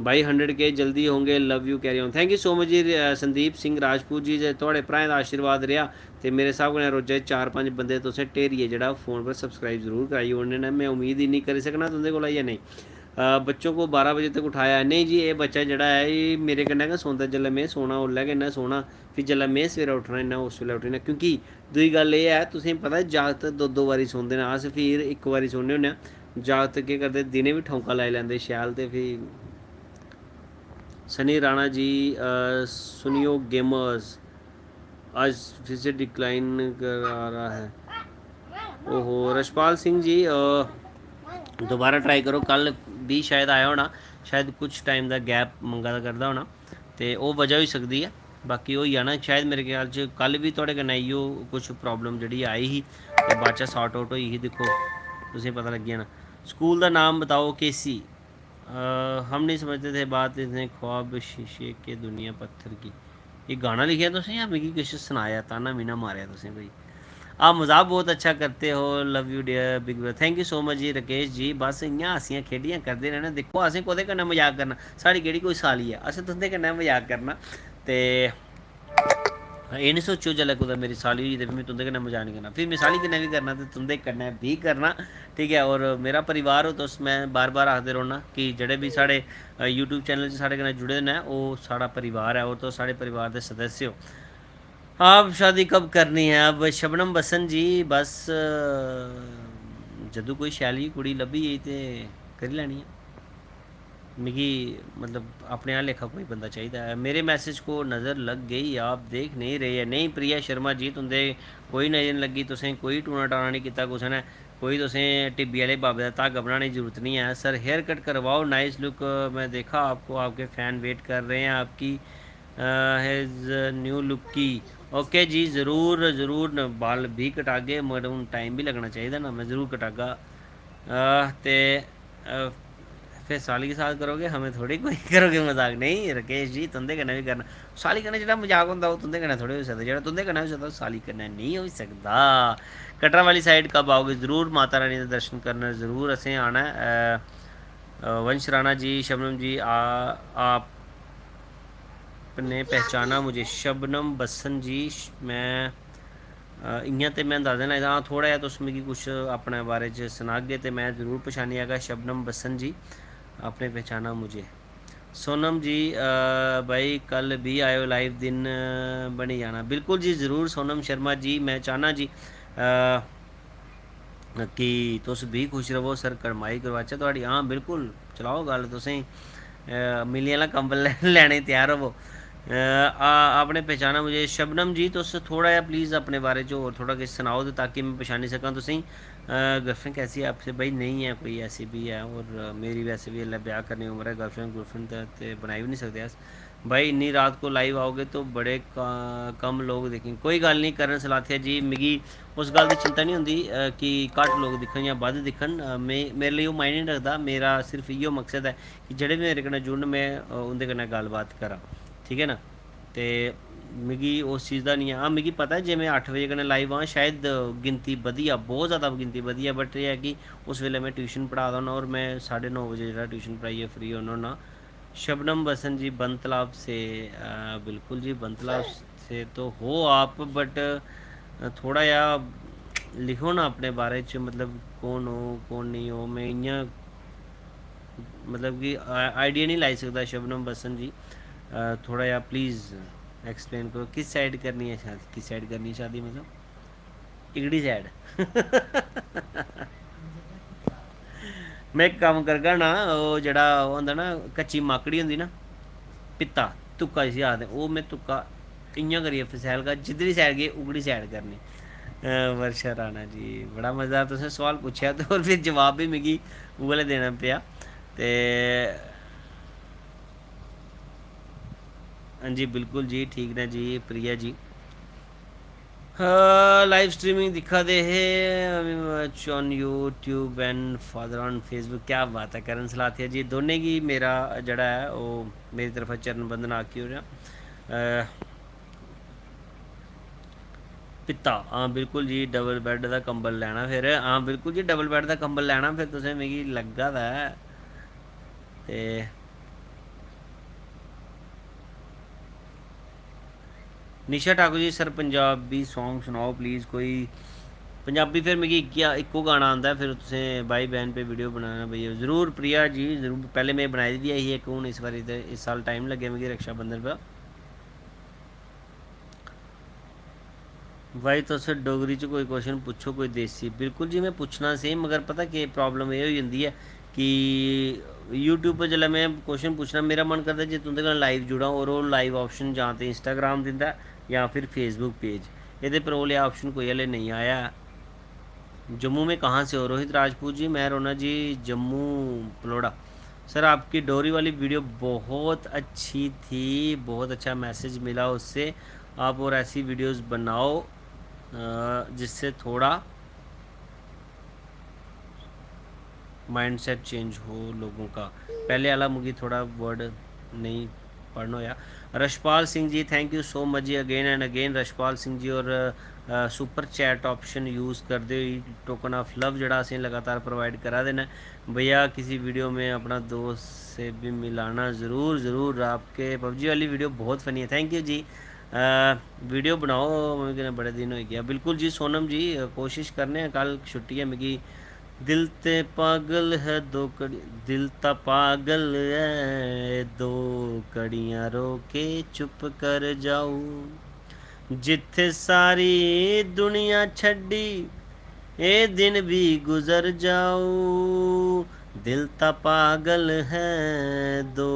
भाई, 100K जल्दी होंगे, love you carry on. Thank you so much जी संदीप सिंह राजपूत जी, जे थुआढ़े भ्राएं दा आशीर्वाद रेहा ते मेरे स्हाब कन्नै रोजा 4-5 बंदे तुसें ढेरिए जेह्ड़ा फ़ोन पर सब्सक्राइब जरूर कराई ओड़ने न। मैं उम्मीद ही नहीं करी सकना तुंदे कोला या नहीं। बच्चों को 12 बजे तक उठाया नहीं जी, ये बच्चा जेह्ड़ा है ये मेरे कन्नै गै सौंदा, जेल्लै मैं सोना ओल्लै गै इन्नै सोना, फिर जेल्लै मैं सवेरै उट्ठना इन्नै उस वेल्लै उट्ठना। क्योंकि दूई गल्ल एह् है, तुसेंगी पता है जागत दो बारी सौंदे न, अस फिर इक बारी सौन्ने होन्ने आं। जागत केह् करदे, दिनें बी ठौंका लाई लैंदे शैल, ते फ्ही सनी राणा जी सुनियो गेमर्स आज फिर से डिक्लाइन करा रहा है। ओहो रशपाल सिंह जी, दोबारा ट्राई करो, कल भी शायद आया होना, शायद कुछ टाइम का गैप मंगा दा करदा होना, ते ओह् वजह होई सकदी है। बाकी होई जाना शायद, मेरे ख्याल च कल भी थुआढ़े कन्नै इयो कुछ प्रॉब्लम जेह्ड़ी आई ही, ते बाद च सॉर्ट आउट होई ही। दिक्खो तुसेंगी पता लगी जाना। स्कूल का नाम बताओ केसी, हम नहीं समझते थे बात इतने ख्वाब शीशे के दुनिया पत्थर की। ये गाना लिखा तुसें या मिगी किश सनाया, ताना मीना मारेआ तुसें भाई। आप मजाक बहुत अच्छा करते हो, love you dear big brother. Thank you so much जी राकेश जी। बस इ'यां हस्सियां खेढियां करदे रहना। दिक्खो असें कोह्दे कन्नै मजाक करना, साढ़ी केह्ड़ी कोई साली है, असें तुं'दे कन्नै मजाक करना। ते एह् निं सोचो जेल्लै कुदै मेरी साली होई ते में तुं'दे कन्नै मजाक नहीं करना, फिर में साली कन्नै भी करना ते तुं'दे कन्नै भी करना। ठीक है, और मेरा परिवार हो तुस, मैं बार बार आखदे रौह्ना कि जेह्ड़े भी साढ़े यूट्यूब चैनल च साढ़े कन्नै जुड़े दे न, ओह् साढ़ा परिवार है, और तुस साढ़े परिवार दे सदस्य हो। आप शादी कब करनी है अब शबनम बसन जी? बस जदों कोई शैल जी कुड़ी लब्भी गेई ते करी लैनी है। मिगी मतलब अपने आह्ला लेखा कोई बंदा चाहिदा है। मेरे मैसेज को नज़र लग गई, आप देख नहीं रहे हैं। नहीं प्रिया शर्मा जी, तुंदे कोई नज़र नहीं लगी, तुसें कोई टूना टाना नहीं किया कुसै ने, कोई तुसें टिब्बी आह्ले बाबे दा धागा बनाने की जरूरत नहीं है। सर हेयर कट करवाओ, नाइस लुक, मैं देखा आपको, आपके फ़ैन वेट कर रहे हैं आपकी हैज़ न्यू लुक की। ओके जी, ज़रूर ज़रूर बाल भी कटागे, मगर हूँ टाइम भी लगना चाहिए ना, मैं ज़रूर कटागा। ते फिर साली के साथ करोगे, हमें थोड़ी कोई करोगे मजाक। नहीं राकेश जी, तुंदे कन्नै भी करना, साली कन्नै जेह्ड़ा मजाक होंदा ओह् तुंदे कन्नै थोड़े होई सकदा, जेह्ड़ा तुंदे कन्नै होई सकदा ओह् साली कन्नै नहीं होई सकदा। कटरा वाली साइड कब आओगे? ज़रूर माता रानी दे दर्शन करना ज़रूर असें आना है। वंश राणा जी, शबनम जी, आप आपने पहचाना मुझे। शबनम बसन जी, मैं इ'यां ते मैं अंदाज़ा नहीं, हाँ थोड़ा जिहा तुस मिगी कुछ अपने बारे च सनागे तो मैं ज़रूर पछानी जागा। शबनम बसन जी, आपने पहचाना मुझे। सोनम जी भाई कल भी आयो लाइव, दिन बनी जाना। बिल्कुल जी ज़रूर सोनम शर्मा जी, मैं चाहना जी कि तुस भी खुश रवो, सर कड़माई करवाचै थोड़ी। हाँ बिल्कुल चलाओ गल, तुसें मिली आह्ला कंबल लैने तैयार होवो। आपने पहचाना मुझे। शबनम जी तुस थोड़ा जिहा प्लीज़ अपने बारे च होर थोड़ा किश सनाओ ताकि मैं पछानी सकां तुसें। गर्लफ्रेंड कैसी है आपसे? भाई नहीं है कोई, ऐसी भी है और मेरी वैसे भी अल्ले ब्याह करने की उम्र है। गर्लफ्रेंड तो बनाई भी नहीं सकते अस। भाई इन्नी रात को लाइव आओगे तो बड़े कम लोग देखेंगे। कोई गल नहीं करन सलाथिया जी, मिगी उस गल की चिंता नहीं होंदी कि घट्ट लोग दिक्खन या बद्ध दिक्खन। मेरे लिए ओह् मायने नहीं रखदा। मेरा सिर्फ इ'यो मकसद है कि जेह्ड़े बी मेरे कन्नै जुड़न मैं उं'दे कन्नै गल्लबात करां, ठीक है ना। ते मिगी उस चीज़ दा नहीं है। हाँ मिगी पता है जे मैं 8 बजे कन्नै लाइव आं शायद गिनती बधी जा, बहुत ज़्यादा गिनती बधी जा, बट एह् है कि उस वेल्ले मैं ट्यूशन पढ़ा दा होन्ना और मैं 9:30 बजे जेह्ड़ा ट्यूशन पढ़ाइयै फ्री होन्ना होन्ना। शबनम बसन जी बन तालाब से, बिल्कुल जी बन तालाब से तो हो आप, बट थोड़ा या लिखो ना अपने बारे च, मतलब कौन हो कौन नहीं हो। मैं इ'यां मतलब कि आइडिया नहीं लाई सकदा। शबनम बसन जी थोड़ा या प्लीज़ एक्सप्लेन करो किस साइड करनी है शादी, किस साइड करनी है शादी, मतलब इगड़ी साइड। मैं एक कम्म करगा ना, ओह् जेह्ड़ा ओह् होंदा ना कच्ची माकड़ी होंदी ना, पित्ता तुक्का जिसी आखदे, ओह् में तुक्का इ'यां करियै फसैलगा, जिद्धरी साइड गे उगड़ी साइड करनी। वर्षा राणा जी बड़ा मज़ा, तुसें सोआल पुच्छेआ ते और फिर जवाब भी मिगी उ'ऐ देना पेआ। ते हाँ जी बिल्कुल जी ठीक ने जी प्रिया जी। लाइव स्ट्रीमिंग दिखा दे है on YouTube and father on Facebook. क्या बात है करण सलाथिया जी, दोनों की मेरा जड़ा है वो मेरी तरफा चरण बंदन आखी हो रहा। पिता हाँ बिल्कुल जी, डबल बैड का कंबल लैना फिर। हाँ बिल्कुल जी डबल बैड का कंबल लैना फिर तुसें, मिगी लग्गा दा है। ते निशा ठाकुर जी सर पंजाबी सॉन्ग सुनाओ प्लीज़ कोई। पंजाबी फिर मिगी इक्को गाना आंदा है, फिर तुसें भाई बहन पे वीडियो बनाना भैया। ज़रूर प्रिया जी ज़रूर, पैह्ले मैं बनाई दी ही इक, हून इस बारी ते इस साल टाइम लग्गेआ मिगी रक्षाबंधन पर। भाई तुस डोगरी च कोई क्वेश्चन पुच्छो कोई देसी। बिल्कुल जी मैं पुच्छना सेम, मगर पता केह् प्रॉब्लम एह् होई जंदी ऐ कि यूट्यूब पर जेल्लै मैं क्वेश्चन पुच्छना मेरा मन करदा जे तुं'दे कन्नै लाइव जुड़ां, और ओह् लाइव ऑप्शन जां ते इंस्टाग्राम दिंदा है या फिर फेसबुक पेज, एह्दे पर ओह् लेआ ऑप्शन कोई हले नहीं आया है। जम्मू में कहाँ से हो? रोहित राजपूत जी, मैं रोना जी जम्मू पलोड़ा। सर आपकी डोरी वाली वीडियो बहुत अच्छी थी, बहुत अच्छा मैसेज मिला उससे। आप और ऐसी वीडियोस बनाओ जिससे थोड़ा माइंडसेट चेंज हो लोगों का। पहले वाला मुझे थोड़ा वर्ड नहीं पढ़ना होया। Rashpal Singh ji thank you so much जी again and again Rashpal Singh ji. और सुपर चैट ऑप्शन यूज़ करते हुए टोकन ऑफ लव जड़ा असें लगातार प्रोवाइड करा देना। भैया किसी वीडियो में अपना दोस्त से भी मिलाना ज़रूर ज़रूर। आपके पबजी वाली वीडियो बहुत फ़नी है, थैंक यू जी। वीडियो बनाओ, मुझे बड़े दिन हो गया। बिल्कुल जी सोनम जी कोशिश करने हैं, कल छुट्टी है मिगी। दिल ते पागल है दो कड़ी, दिल ता पागल है दो कड़ियाँ रो के चुप कर जाऊं, जिथे सारी दुनिया छड्डी ए दिन भी गुजर जाऊं, दिल ता पागल है दो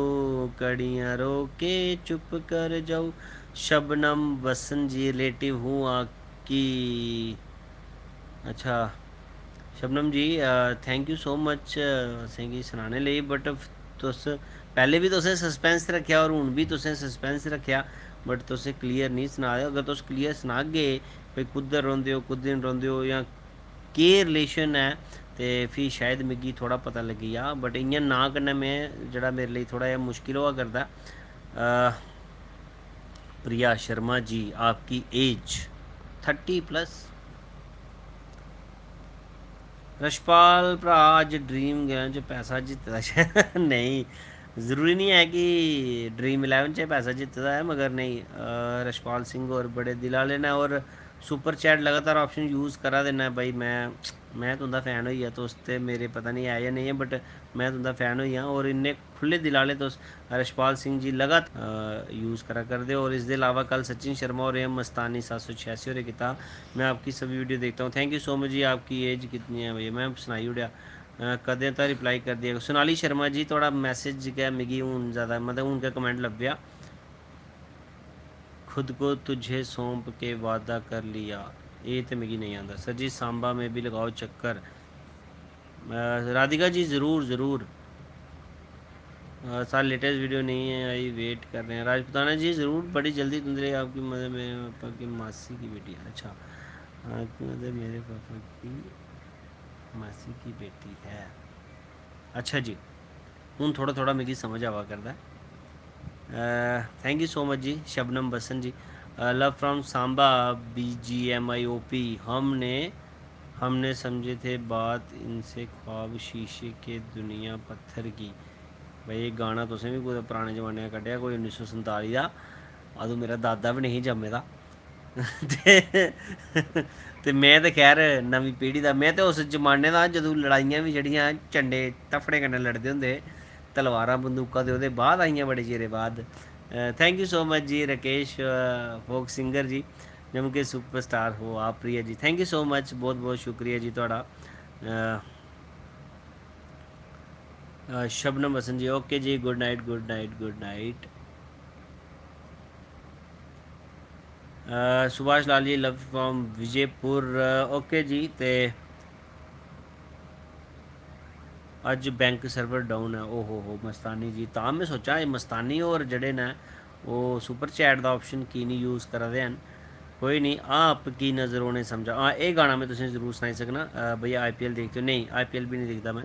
कड़ियाँ रो के चुप कर जाऊं। शबनम वसन जी रिलेटिव हूँ आपकी। अच्छा शबनम जी थैंक यू सो मच असेंगी सनाने लेई, बट तुस पैह्ले बी तुसें सस्पेंस रक्खेआ और हून बी तुसें सस्पेंस रक्खेआ, बट तुसें क्लियर नहीं सना दे। अगर तुस क्लियर सनागे भाई कुद्धर रौंह्दे हो कुद्धर निं रौंह्दे हो जां केह् रिलेशन ऐ, ते फ्ही शायद मिगी थोह्ड़ा पता लग्गी जा। बट इ'यां नांऽ कन्नै में जेह्ड़ा मेरे लेई थोह्ड़ा जेहा मुश्किल होआ करदा। प्रिया शर्मा जी आपकी एज 30+। रशपाल भ्रा अज ड्रीम गेम च पैसा जित्ते दा नहीं, ज़रूरी नहीं है कि ड्रीम इलेवन च पैसा जितदा है, मगर नहीं रशपाल सिंह और बड़े दिल आह्ले न, और सुपर चैट लगातार ऑप्शन यूज़ करा देना भाई। मैं तुंदा फैन होई गेआ, तुस ते मेरे पता नहीं है या नहीं है, बट मैं तुंदा फैन होई हां, और इन्ने खुले दिल आह्ले तुस रशपाल सिंह जी लगातार यूज़ करा करदे हो। और इसके अलावा कल सचिन शर्मा और मस्तानी 786 होरें कीता। मैं आपकी सभी वीडियो देखता हूँ, थैंक यू सो मच जी। आपकी एज कितनी है भैया? मैं सनाई ओड़ेआ कदें तो रिप्लाई कर दिया। सोनाली शर्मा जी थोड़ा मैसेज क्या मिगी हूँ ज़्यादा, मतलब हूँ क्या कमेंट लभ्या, खुद को तुझे सौंप के वादा कर लिया, ये तो मिगी नहीं आता सर जी। सांबा में भी लगाओ चक्कर। राधिका जी ज़रूर ज़रूर। सर लेटेस्ट वीडियो नहीं है आई, वेट कर रहे हैं। राजपुताना जी ज़रूर, बड़ी जल्दी तुंदरे आपकी मदद, मेरे पापा की मासी की बेटी। अच्छा आपकी मदद मेरे पापा की मासी की बेटी है। अच्छा जी, हूँ थोड़ा थोड़ा मिगी समझ आवा करदा है। थैंक यू सो मच जी Shabnam Basan ji. Love from Samba BGMIOP। हमने समझे थे बात इनसे, ख्वाब शीशे के दुनिया पत्थर की। भाई ये गाना तुसें भी कुदै पराने जमाने का कड्ढेआ, कोई 1947 का, अदूं मेरा दादा भी नहीं जम्मे दा। ते मैं ते खैर नवीं पीढ़ी दा, मैं ते उस जमाने दा जदूं लड़ाइयां भी जेह्ड़ियां झंडे तफड़े कन्नै लड़दे होंदे, तलवारां बंदूकां ते ओह्दे बाद आइयां बड़े चिरे बाद। थैंक यू सो मच जी राकेश फोक सिंगर जी, जम्मू के सुपरस्टार हो आप Priya ji, thank you so much, बहुत बहुत शुक्रिया जी थोड़ा। शबनम हसन जी ओके जी, good night good night good night. Subhash Lal ji love from Vijaypur. Okay जी। ते अज बैंक सर्वर डाउन है, ओहो हो मस्तानी जी, तां मैं सोचा मस्तानी और जड़े न वो सुपर चैट का ऑप्शन की नहीं यूज़ करा दे हैं। कोई नहीं, आपकी नज़रों ने समझा। हाँ ये गाना मैं तुसें ज़रूर सनाई सकना। भैया IPL देखते हो? नहीं IPL भी नहीं देखता मैं।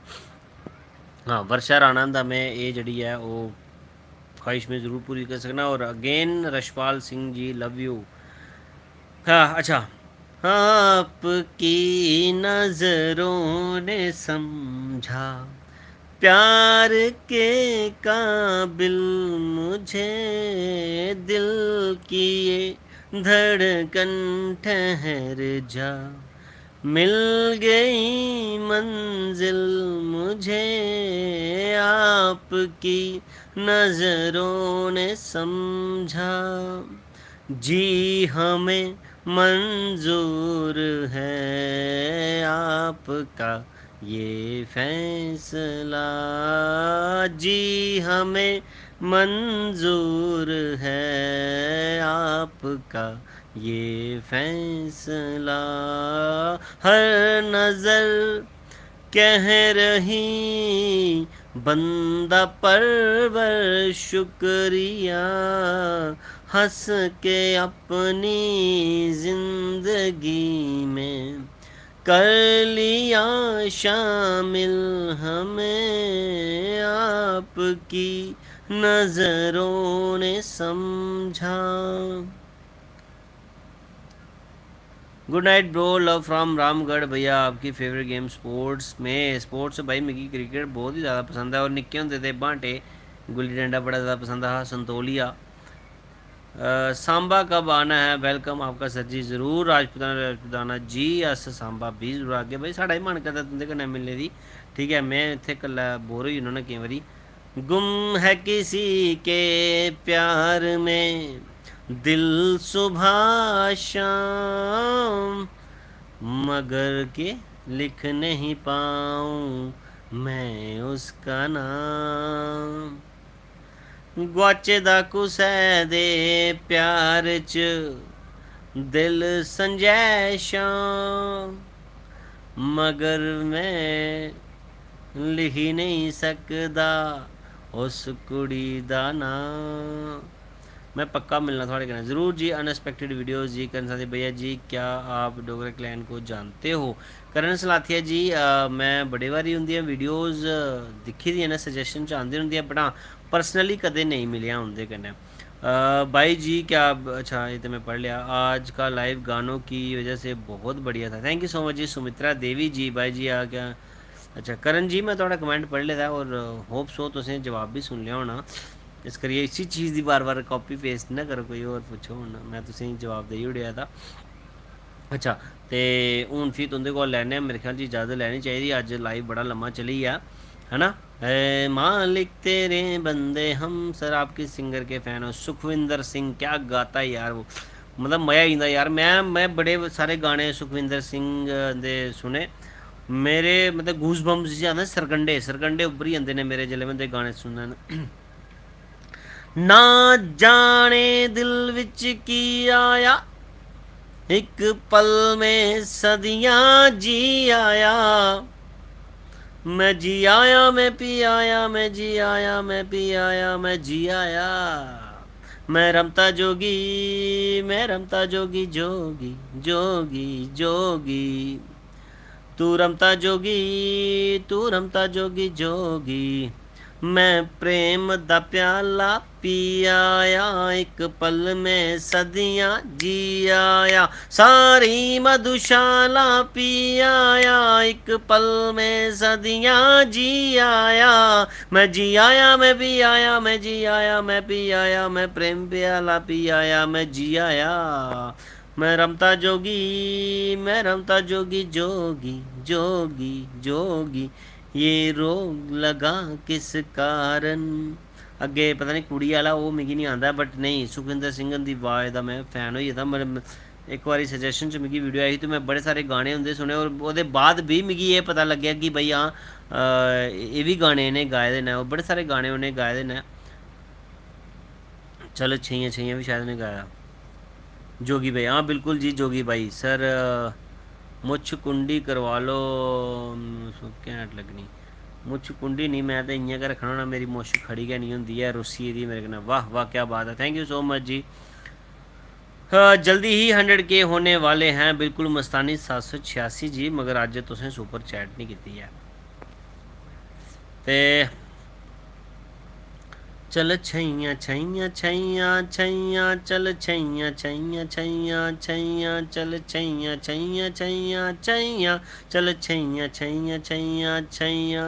हाँ वर्षा राणा दा मैं ये जड़ी है वो ख्वाहिश में ज़रूर पूरी कर सकना। और again Rashpal Singh ji love you. हाँ अच्छा। हाँ आपकी नज़रों ने समझा, प्यार के काबिल मुझे, दिल की ये धड़कन ठहर जा, मिल गई मंजिल मुझे, आपकी नज़रों ने समझा, जी हमें मंजूर है आपका ये फैसला, जी हमें मंजूर है आपका ये फैसला, हर नज़र कह रही बंदा परवर शुक्रिया, हंस के अपनी जिंदगी में कर लिया शामिल हमें, आपकी नज़रों ने समझा। Good night bro, love from Ramgarh. भैया आपकी फेवरेट गेम स्पोर्ट्स में? स्पोर्ट्स भाई मिगी क्रिकेट बहुत ही ज़्यादा पसंद है, और निक्के होंदे ते बांटे गुल्ली डंडा बड़ा ज़्यादा पसंद हा, संतोलिया। सांबा कब आना है? वेलकम आपका सर जी, ज़रूर राजपुताना जी, अस सांबा भी जरूर आगे भाई, साढ़ा ही मन करदा तुंदे कन्नै मिलने दी। ठीक है, मैं इत्थे कल्ला बोर होई जन्ना ना केईं बारी। गुम है किसी के प्यार में दिल सुबह शाम, मगर के लिख नहीं पाऊँ मैं उसका नाम, गुआचे दा कुसै दे प्यार च दिल संजैशां, मगर मैं लिखी नहीं सकदा उस कुड़ी दा नाम। मैं पक्का मिलना थोड़े कन्नै ज़रूर जी। अनएक्सपेक्टेड वीडियोस जी करन साथी भैया जी, क्या आप डोगरा क्लैन को जानते हो? करण सलाथिया जी मैं बड़े बारी उंदियां वीडियोस दिक्खी दियां ने, सजेशन च आंदी रौंह्दियां, बट हाँ पर्सनली कदें नहीं मिलेआ उंदे कन्नै। भाई जी क्या, अच्छा ये तो मैं पढ़ लिया। आज का लाइव गानों की वजह से बहुत बढ़िया था, थैंक यू सो मच जी। सुमित्रा देवी जी, भाई जी आ क्या अच्छा करण जी मैं थोड़ा कमेंट पढ़ लेता और होप सो तुसें जवाब भी सुन लिया होना, इस करिए इसी चीज़ की बार बार कॉपी पेस्ट ना करो, कोई और पुच्छो हून मैं तुसें जवाब देई ओड़ेआ था। अच्छा तो हूँ फिर तुंदे कोल लैने मेरे ख्याल जी इजाज़त लैनी चाहिए, अज लाइव बड़ा लम्मा चली गया है ना। मालिक तेरे बंदे हम, सर आपकी सिंगर के फ़ैन हो, सुखविंदर सिंह क्या गाता है यार वो, मतलब मज़ा आई जंदा यार। मैं बड़े सारे गाने सुखविंदर सिंह दे सुने, मेरे मतलब गूस बम्स जिसे आते सरकंडे सरकंडे उभरी जंदे ने मेरे जिसले मैं गाने सुनन। ना जाने दिल विच की आया, एक पल में सदियां जी आया, मैं जी आया मैं पी आया, मैं जी आया मैं पी आया, मैं जी आया, मैं रमता जोगी, मैं रमता जोगी जोगी जोगी जोगी, तू रमता जोगी, तू रमता जोगी जोगी, मैं प्रेम दा प्याला पी आया, एक पल में सदियां जी आया, सारी मधुशाला पी आया, एक पल में सदियां जी आया, मैं जी आया मैं पी आया, मैं जी आया मैं पी आया, मैं प्रेम प्याला पी आया, मैं जी आया, मैं रमता जोगी, मैं रमता जोगी जोगी जोगी जोगी, ये रोग लगा किस कारण। अगे पता नहीं कुड़ी आला वो मिगी नहीं आंदा, बट नहीं सुखविंदर सिंह दी आवाज़ दा मैं फैन होई गेदा। मतलब एक बारी सजैशन च मिगी वीडियो आई तो मैं बड़े सारे गाने उंदे सुने और ओहदे बाद भी मिगी ये पता लग्गेआ कि भाई हाँ ये भी गाने इन्हें गाए दे न, बड़े सारे गाने उन्हें गाए दे न। चलो छैयां छैयां भी शायद उन्हें गाया जोगी भाई, हाँ बिल्कुल जी जोगी भाई सर, मुछ कुंडी करवा लो, घैंट लगनी मुछ कुंडी नहीं, मैं तो इ'यां गै रक्खना होना, मेरी मुछ खड़ी गै नहीं होंदी है रुस्सी दी मेरे कन्नै। वाह वाह क्या बात है, थैंक यू सो मच जी। जल्दी ही 100K होने वाले हैं, बिल्कुल मस्तानी 786 जी, मगर अज तुसें सुपर चैट नहीं की है ते चल छैयां छैयां छैयां छैयां चल छैयां छैयां छैयां छैयां चल छैयां छैयां छैयां छैयां चल छैयां छैयां छैयां छैयां,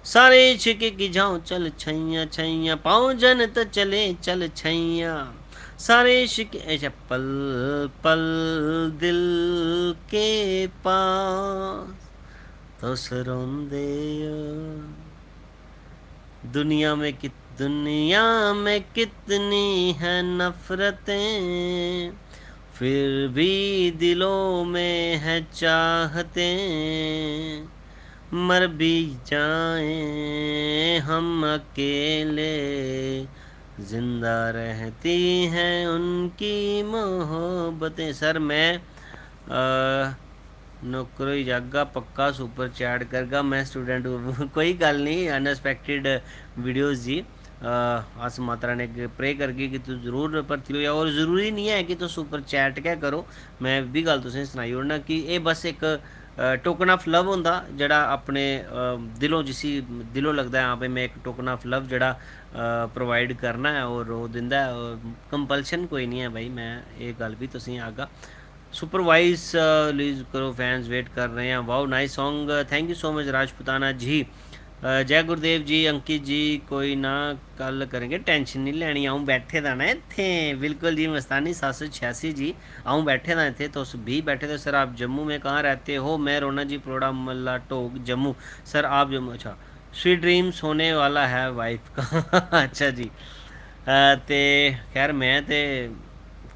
सारे छिके की जाऊं चल छैयां छैयां, पाँव जन तो चले चल छैयां, सारे शिके अच्छा पल पल दिल के पास तो सरोंदे दुनिया में दुनिया में कितनी है नफरतें, फिर भी दिलों में है चाहते, मर भी जाएं हम अकेले, जिंदा रहती हैं उनकी मोहब्बतें। सर मैं नौकरो ही जागा पक्का सुपर चैट करगा, मैं स्टूडेंट कोई गल नहीं, अनएक्सपैक्टेड वीडियोज़ जी। अस माता रानी ने प्रे करगे कि तुम जरूर भर्थी हो जाओ, और ज़रूरी नहीं है कि तुम सुपर चैट क्या करो, मैं भी गल तुसें सनाई ओड़ना कि ये बस एक टोकन ऑफ लव होंदा जेड़ा अपने दिलों जिसी दिलों लगता है हाँ भाई मैं एक टोकन ऑफ लव जेड़ा प्रोवाइड करना है और वो दिंदा है, कंपल्शन कोई नहीं है भाई, मैं ये गल भी तुसें आगा सुपरवाइज रिलीज करो, फैंस वेट कर रहे हैं। Wow nice song, thank you so much Rajputana ji. जय गुरुदेव जी, अंकित जी कोई ना कल करेंगे, टेंशन नहीं लैनी, आऊँ बैठे दा ना इत्थे, बिल्कुल जी मस्तानी 786 जी, आऊँ बैठे दा इत्थे, तुस भी बैठे थे। सर आप जम्मू में कहाँ रहते हो? मैं रोना जी परोड़ा मल्ला टोक जम्मू। सर आप जम्मू, अच्छा स्वीट ड्रीम्स होने वाला है वाइफ का अच्छा जी। ते खैर मैं ते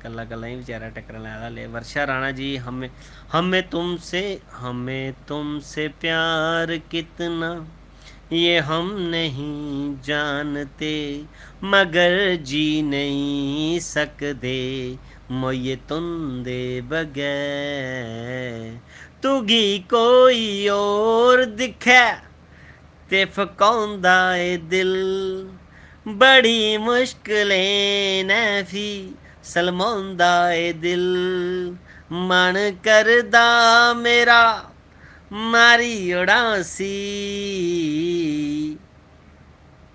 कल्ला कल्ला ही बेचारा टक्कर लैदा ले। वर्षा राणा जी, हमें तुमसे प्यार कितना ये हम नहीं जानते, मगर जी नहीं सकते मोये तुंदे बगैर, तुगी कोई और दिखे ते फकाउंदा ए दिल, बड़ी मुश्किलें ने फी सलमाउंदा ए दिल, मन करदा मेरा मारी उड़ासी,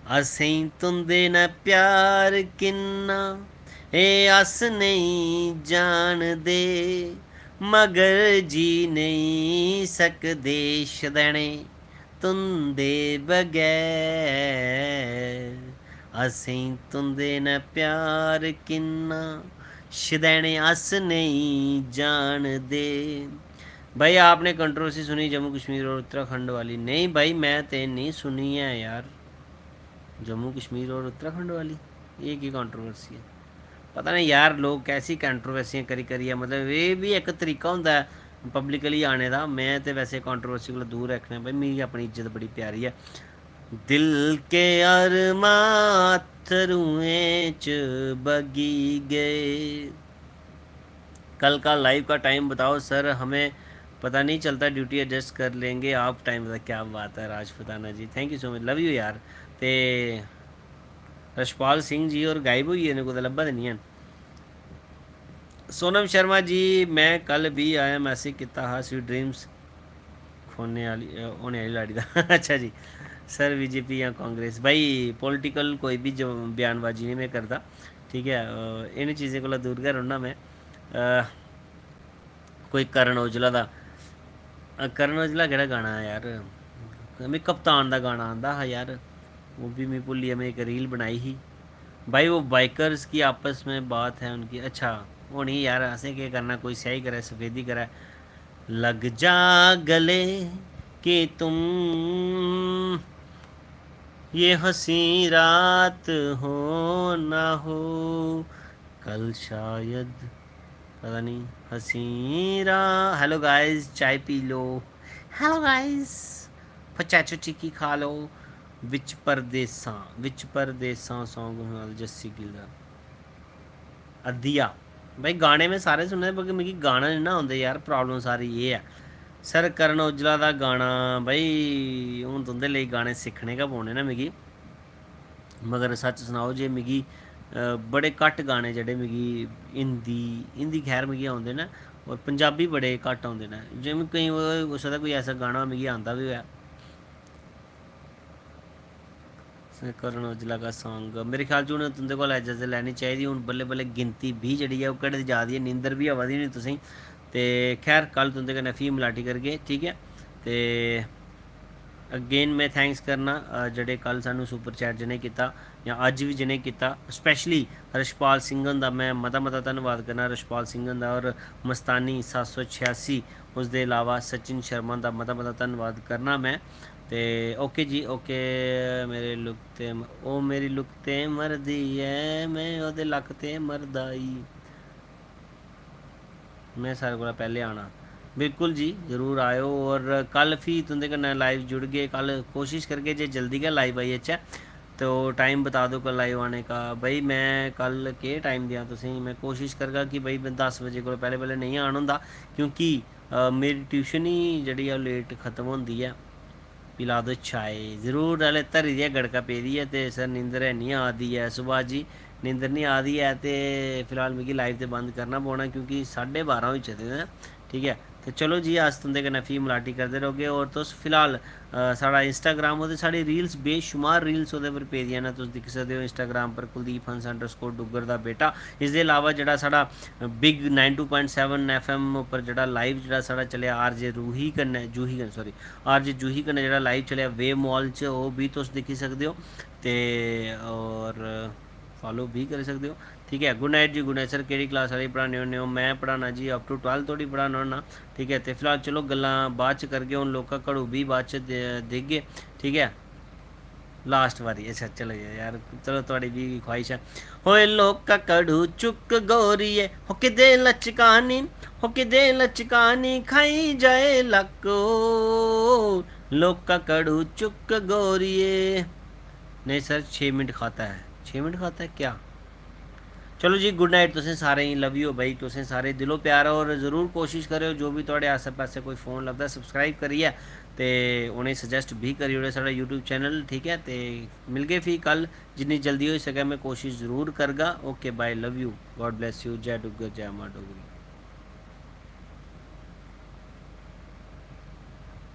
असें तुंदे न प्यार किन्ना ए अस नहीं जानदे, मगर जी नहीं सकदे शदैने तुंदे बगैर असें तुंदे न प्यार किन्ना शदैने अस नहीं जानदे। भाई आपने कंट्रोवर्सी सुनी जम्मू कश्मीर और उत्तराखंड वाली? नहीं भाई मैं तो नहीं सुनी है यार, जम्मू कश्मीर और उत्तराखंड वाली ये की कंट्रोवर्सी है? पता नहीं यार लोग कैसी कंट्रोवर्सियां करी करिए, मतलब ये भी एक तरीका होंदा है पब्लिकली आने का। मैं तो वैसे कंट्रोवर्सी को दूर रखना भाई, मेरी अपनी इज्जत बड़ी प्यारी है। दिल के अरमां थरुएं च बगी गए। कल का लाइव का टाइम बताओ सर, हमें पता नहीं चलता, ड्यूटी एडजस्ट कर लेंगे आप टाइम बता। क्या बात है Rajputana ji, thank you so much, love you यार। ते रशपाल सिंह जी और गायब हुई है कुछ लब्भा तो नहीं है। सोनम शर्मा जी मैं कल भी आया मैसेज किया हा स्वीट ड्रीम्स खोने वाली होने वाली लाड़ी का अच्छा जी सर, बीजेपी या कांग्रेस? भाई पॉलिटिकल कोई भी जो बयानबाजी नहीं मैं करता, ठीक है। इन चीज़ें को दूर कर रहा मैं। कोई करण औजला दा, करण औजला केड़ा गाना है यार, मैं कप्तान दा गाना आंदा हा यार, वो भी मैं भुल्ली, मैं एक रील बनाई ही भाई। वो बाइकर्स की आपस में बात है उनकी, अच्छा वो नहीं यार, असें क्या करना, कोई स्याही करे सफ़ेदी करे। लग जा गले कि तुम ये हंसी रात हो ना हो, कल शायद पता नहीं हंसी रात। हेलो गाइस चाय पी लो, हेलो गाइस पचाचो चिक्की खा लो। विच परदेसा सॉन्ग जस्सी गिल दा अदिया। भाई गाने में सारे सुने पर मिगी गाना नहीं ना आंदे यार, प्रॉब्लम सारी ये है। सर करण औजला दा गाना भाई हूँ तुंदे लेई गाने सीखने का पौने ना मिगी, मगर सच सनाओ जे मिगी बड़े घट्ट गाने जेह्ड़े मिगी हिंदी हिंदी खैर मिगी आंदे न, और पंजाबी बड़े घट्ट आंदे न। जे मैं केईं हो सकदा कोई ऐसा गाना मिगी आंदा भी होऐ। करण औजला का सॉन्ग मेरे ख्याल च हून तुंदे कोल इजाजत लैनी चाहिदी, हून बल्ले बल्ले गिनती भी जेह्ड़ी ऐ ओह् घटदी जा दी ऐ, नींदर भी आवा दी होनी तुसेंगी। ते खैर कल तुंदे कन्नै फ्ही मलाटी करगे, ठीक है। ते अगेन मैं थैंक्स करना जेह्ड़े कल सानू सुपर चैट जिनें कीता जां अज्ज भी जिनें कीता, स्पैशली रशपाल सिंह हुंदा मैं मता मता धन्नवाद करना, रशपाल सिंह हुंदा और मस्तानी 786, उसदे अलावा सचिन शर्मा दा मता मता धन्नवाद करना मैं। ते ओके जी ओके। मेरे लुक ते ओ मेरी लुक ते मरदी ऐ, मैं ओह्दे लक ते मरदा ई, मैं सारे कोला पैह्ले आना। बिल्कुल जी ज़रूर आयो, और कल फ्ही तुंदे कन्नै लाइव जुड़गे। कल कोशिश करगे जे जल्दी गै लाइव आई जाचै, तो टाइम बता दो कल लाइव आने का। भाई मैं कल केह् टाइम देआं तुसेंगी, मैं कोशिश करगा कि भाई 10 बजे कोला पैह्ले पैह्ले नहीं आन होंदा, क्योंकि मेरी ट्यूशन ही जेह्ड़ी ऐ लेट ख़त्म होंदी ऐ। पिला दो चाय ज़रूर, हले धरी दी ऐ गड़का पेदी ऐ, ते सर नींदर है नहीं आ दी ऐ सुभाष जी, नींदर नहीं आ दी है, ते फिलहाल मिगी लाइव ते बंद करना पौना क्योंकि 12:30 होई चुके दे न, ठीक है। तो चलो जी अस तुंदे कन्नै फ्ही मलाटी करदे रौह्गे, और तुस फिलहाल साढ़ा इंस्टाग्राम ओह्दे साढ़ी रील्स बेशुमार रील्स ओह्दे पर पेदियां न, तुस दिक्खी सकदे हो इंस्टाग्राम पर कुलदीप हंस _डुग्गर दा बेटा। इसदे अलावा जेह्ड़ा साढ़ा बिग 92.7 FM उप्पर जेह्ड़ा लाइव जेह्ड़ा साढ़ा चलेआ आरजे जूही कन्नै जेह्ड़ा लाइव चलेआ वे मॉल च, ओह् भी तुस दिक्खी सकदे हो, ते और फॉलो भी करी सकदे हो, ठीक है। गुड नाइट जी, गुड नाइट सर। केह्ड़ी क्लास आह्ले पढ़ाने होन्ने हो? मैं पढ़ाना जी अप टू 12 तोड़ी पढ़ाना होन्ना, ठीक है। तो फिलहाल चलो गल्लां बाद च करगे, हून लोका घड़ू भी बाद च देगे, ठीक है। लास्ट बारी अच्छा चलो यार, चलो थोड़ी भी ख्वाहिश है। होए लोका घड़ू चुक गोरिए हो किदे लचकानी खाई जाए लको, लोका घड़ू चुक गोरिए। नहीं सर 6 मिनट खाता है, 6 मिनट खाता है क्या? चलो जी गुड नाइट तुसें सारें गी, लव यू भाई, तुसें सारे दिलों प्यार, और ज़रूर कोशिश करो जो भी थोड़े आसे पासे कोई फ़ोन लगता सब्सक्राइब करिए, ते उन्हें सजेस्ट भी करी ओड़े साढ़ा यूट्यूब चैनल, ठीक है। तो मिलगे फ्ही कल जिन्नी जल्दी होई सकै मैं कोशिश ज़रूर करगा। Okay bye, love you, God bless you, जय डुग्गर जय मां डोगरी।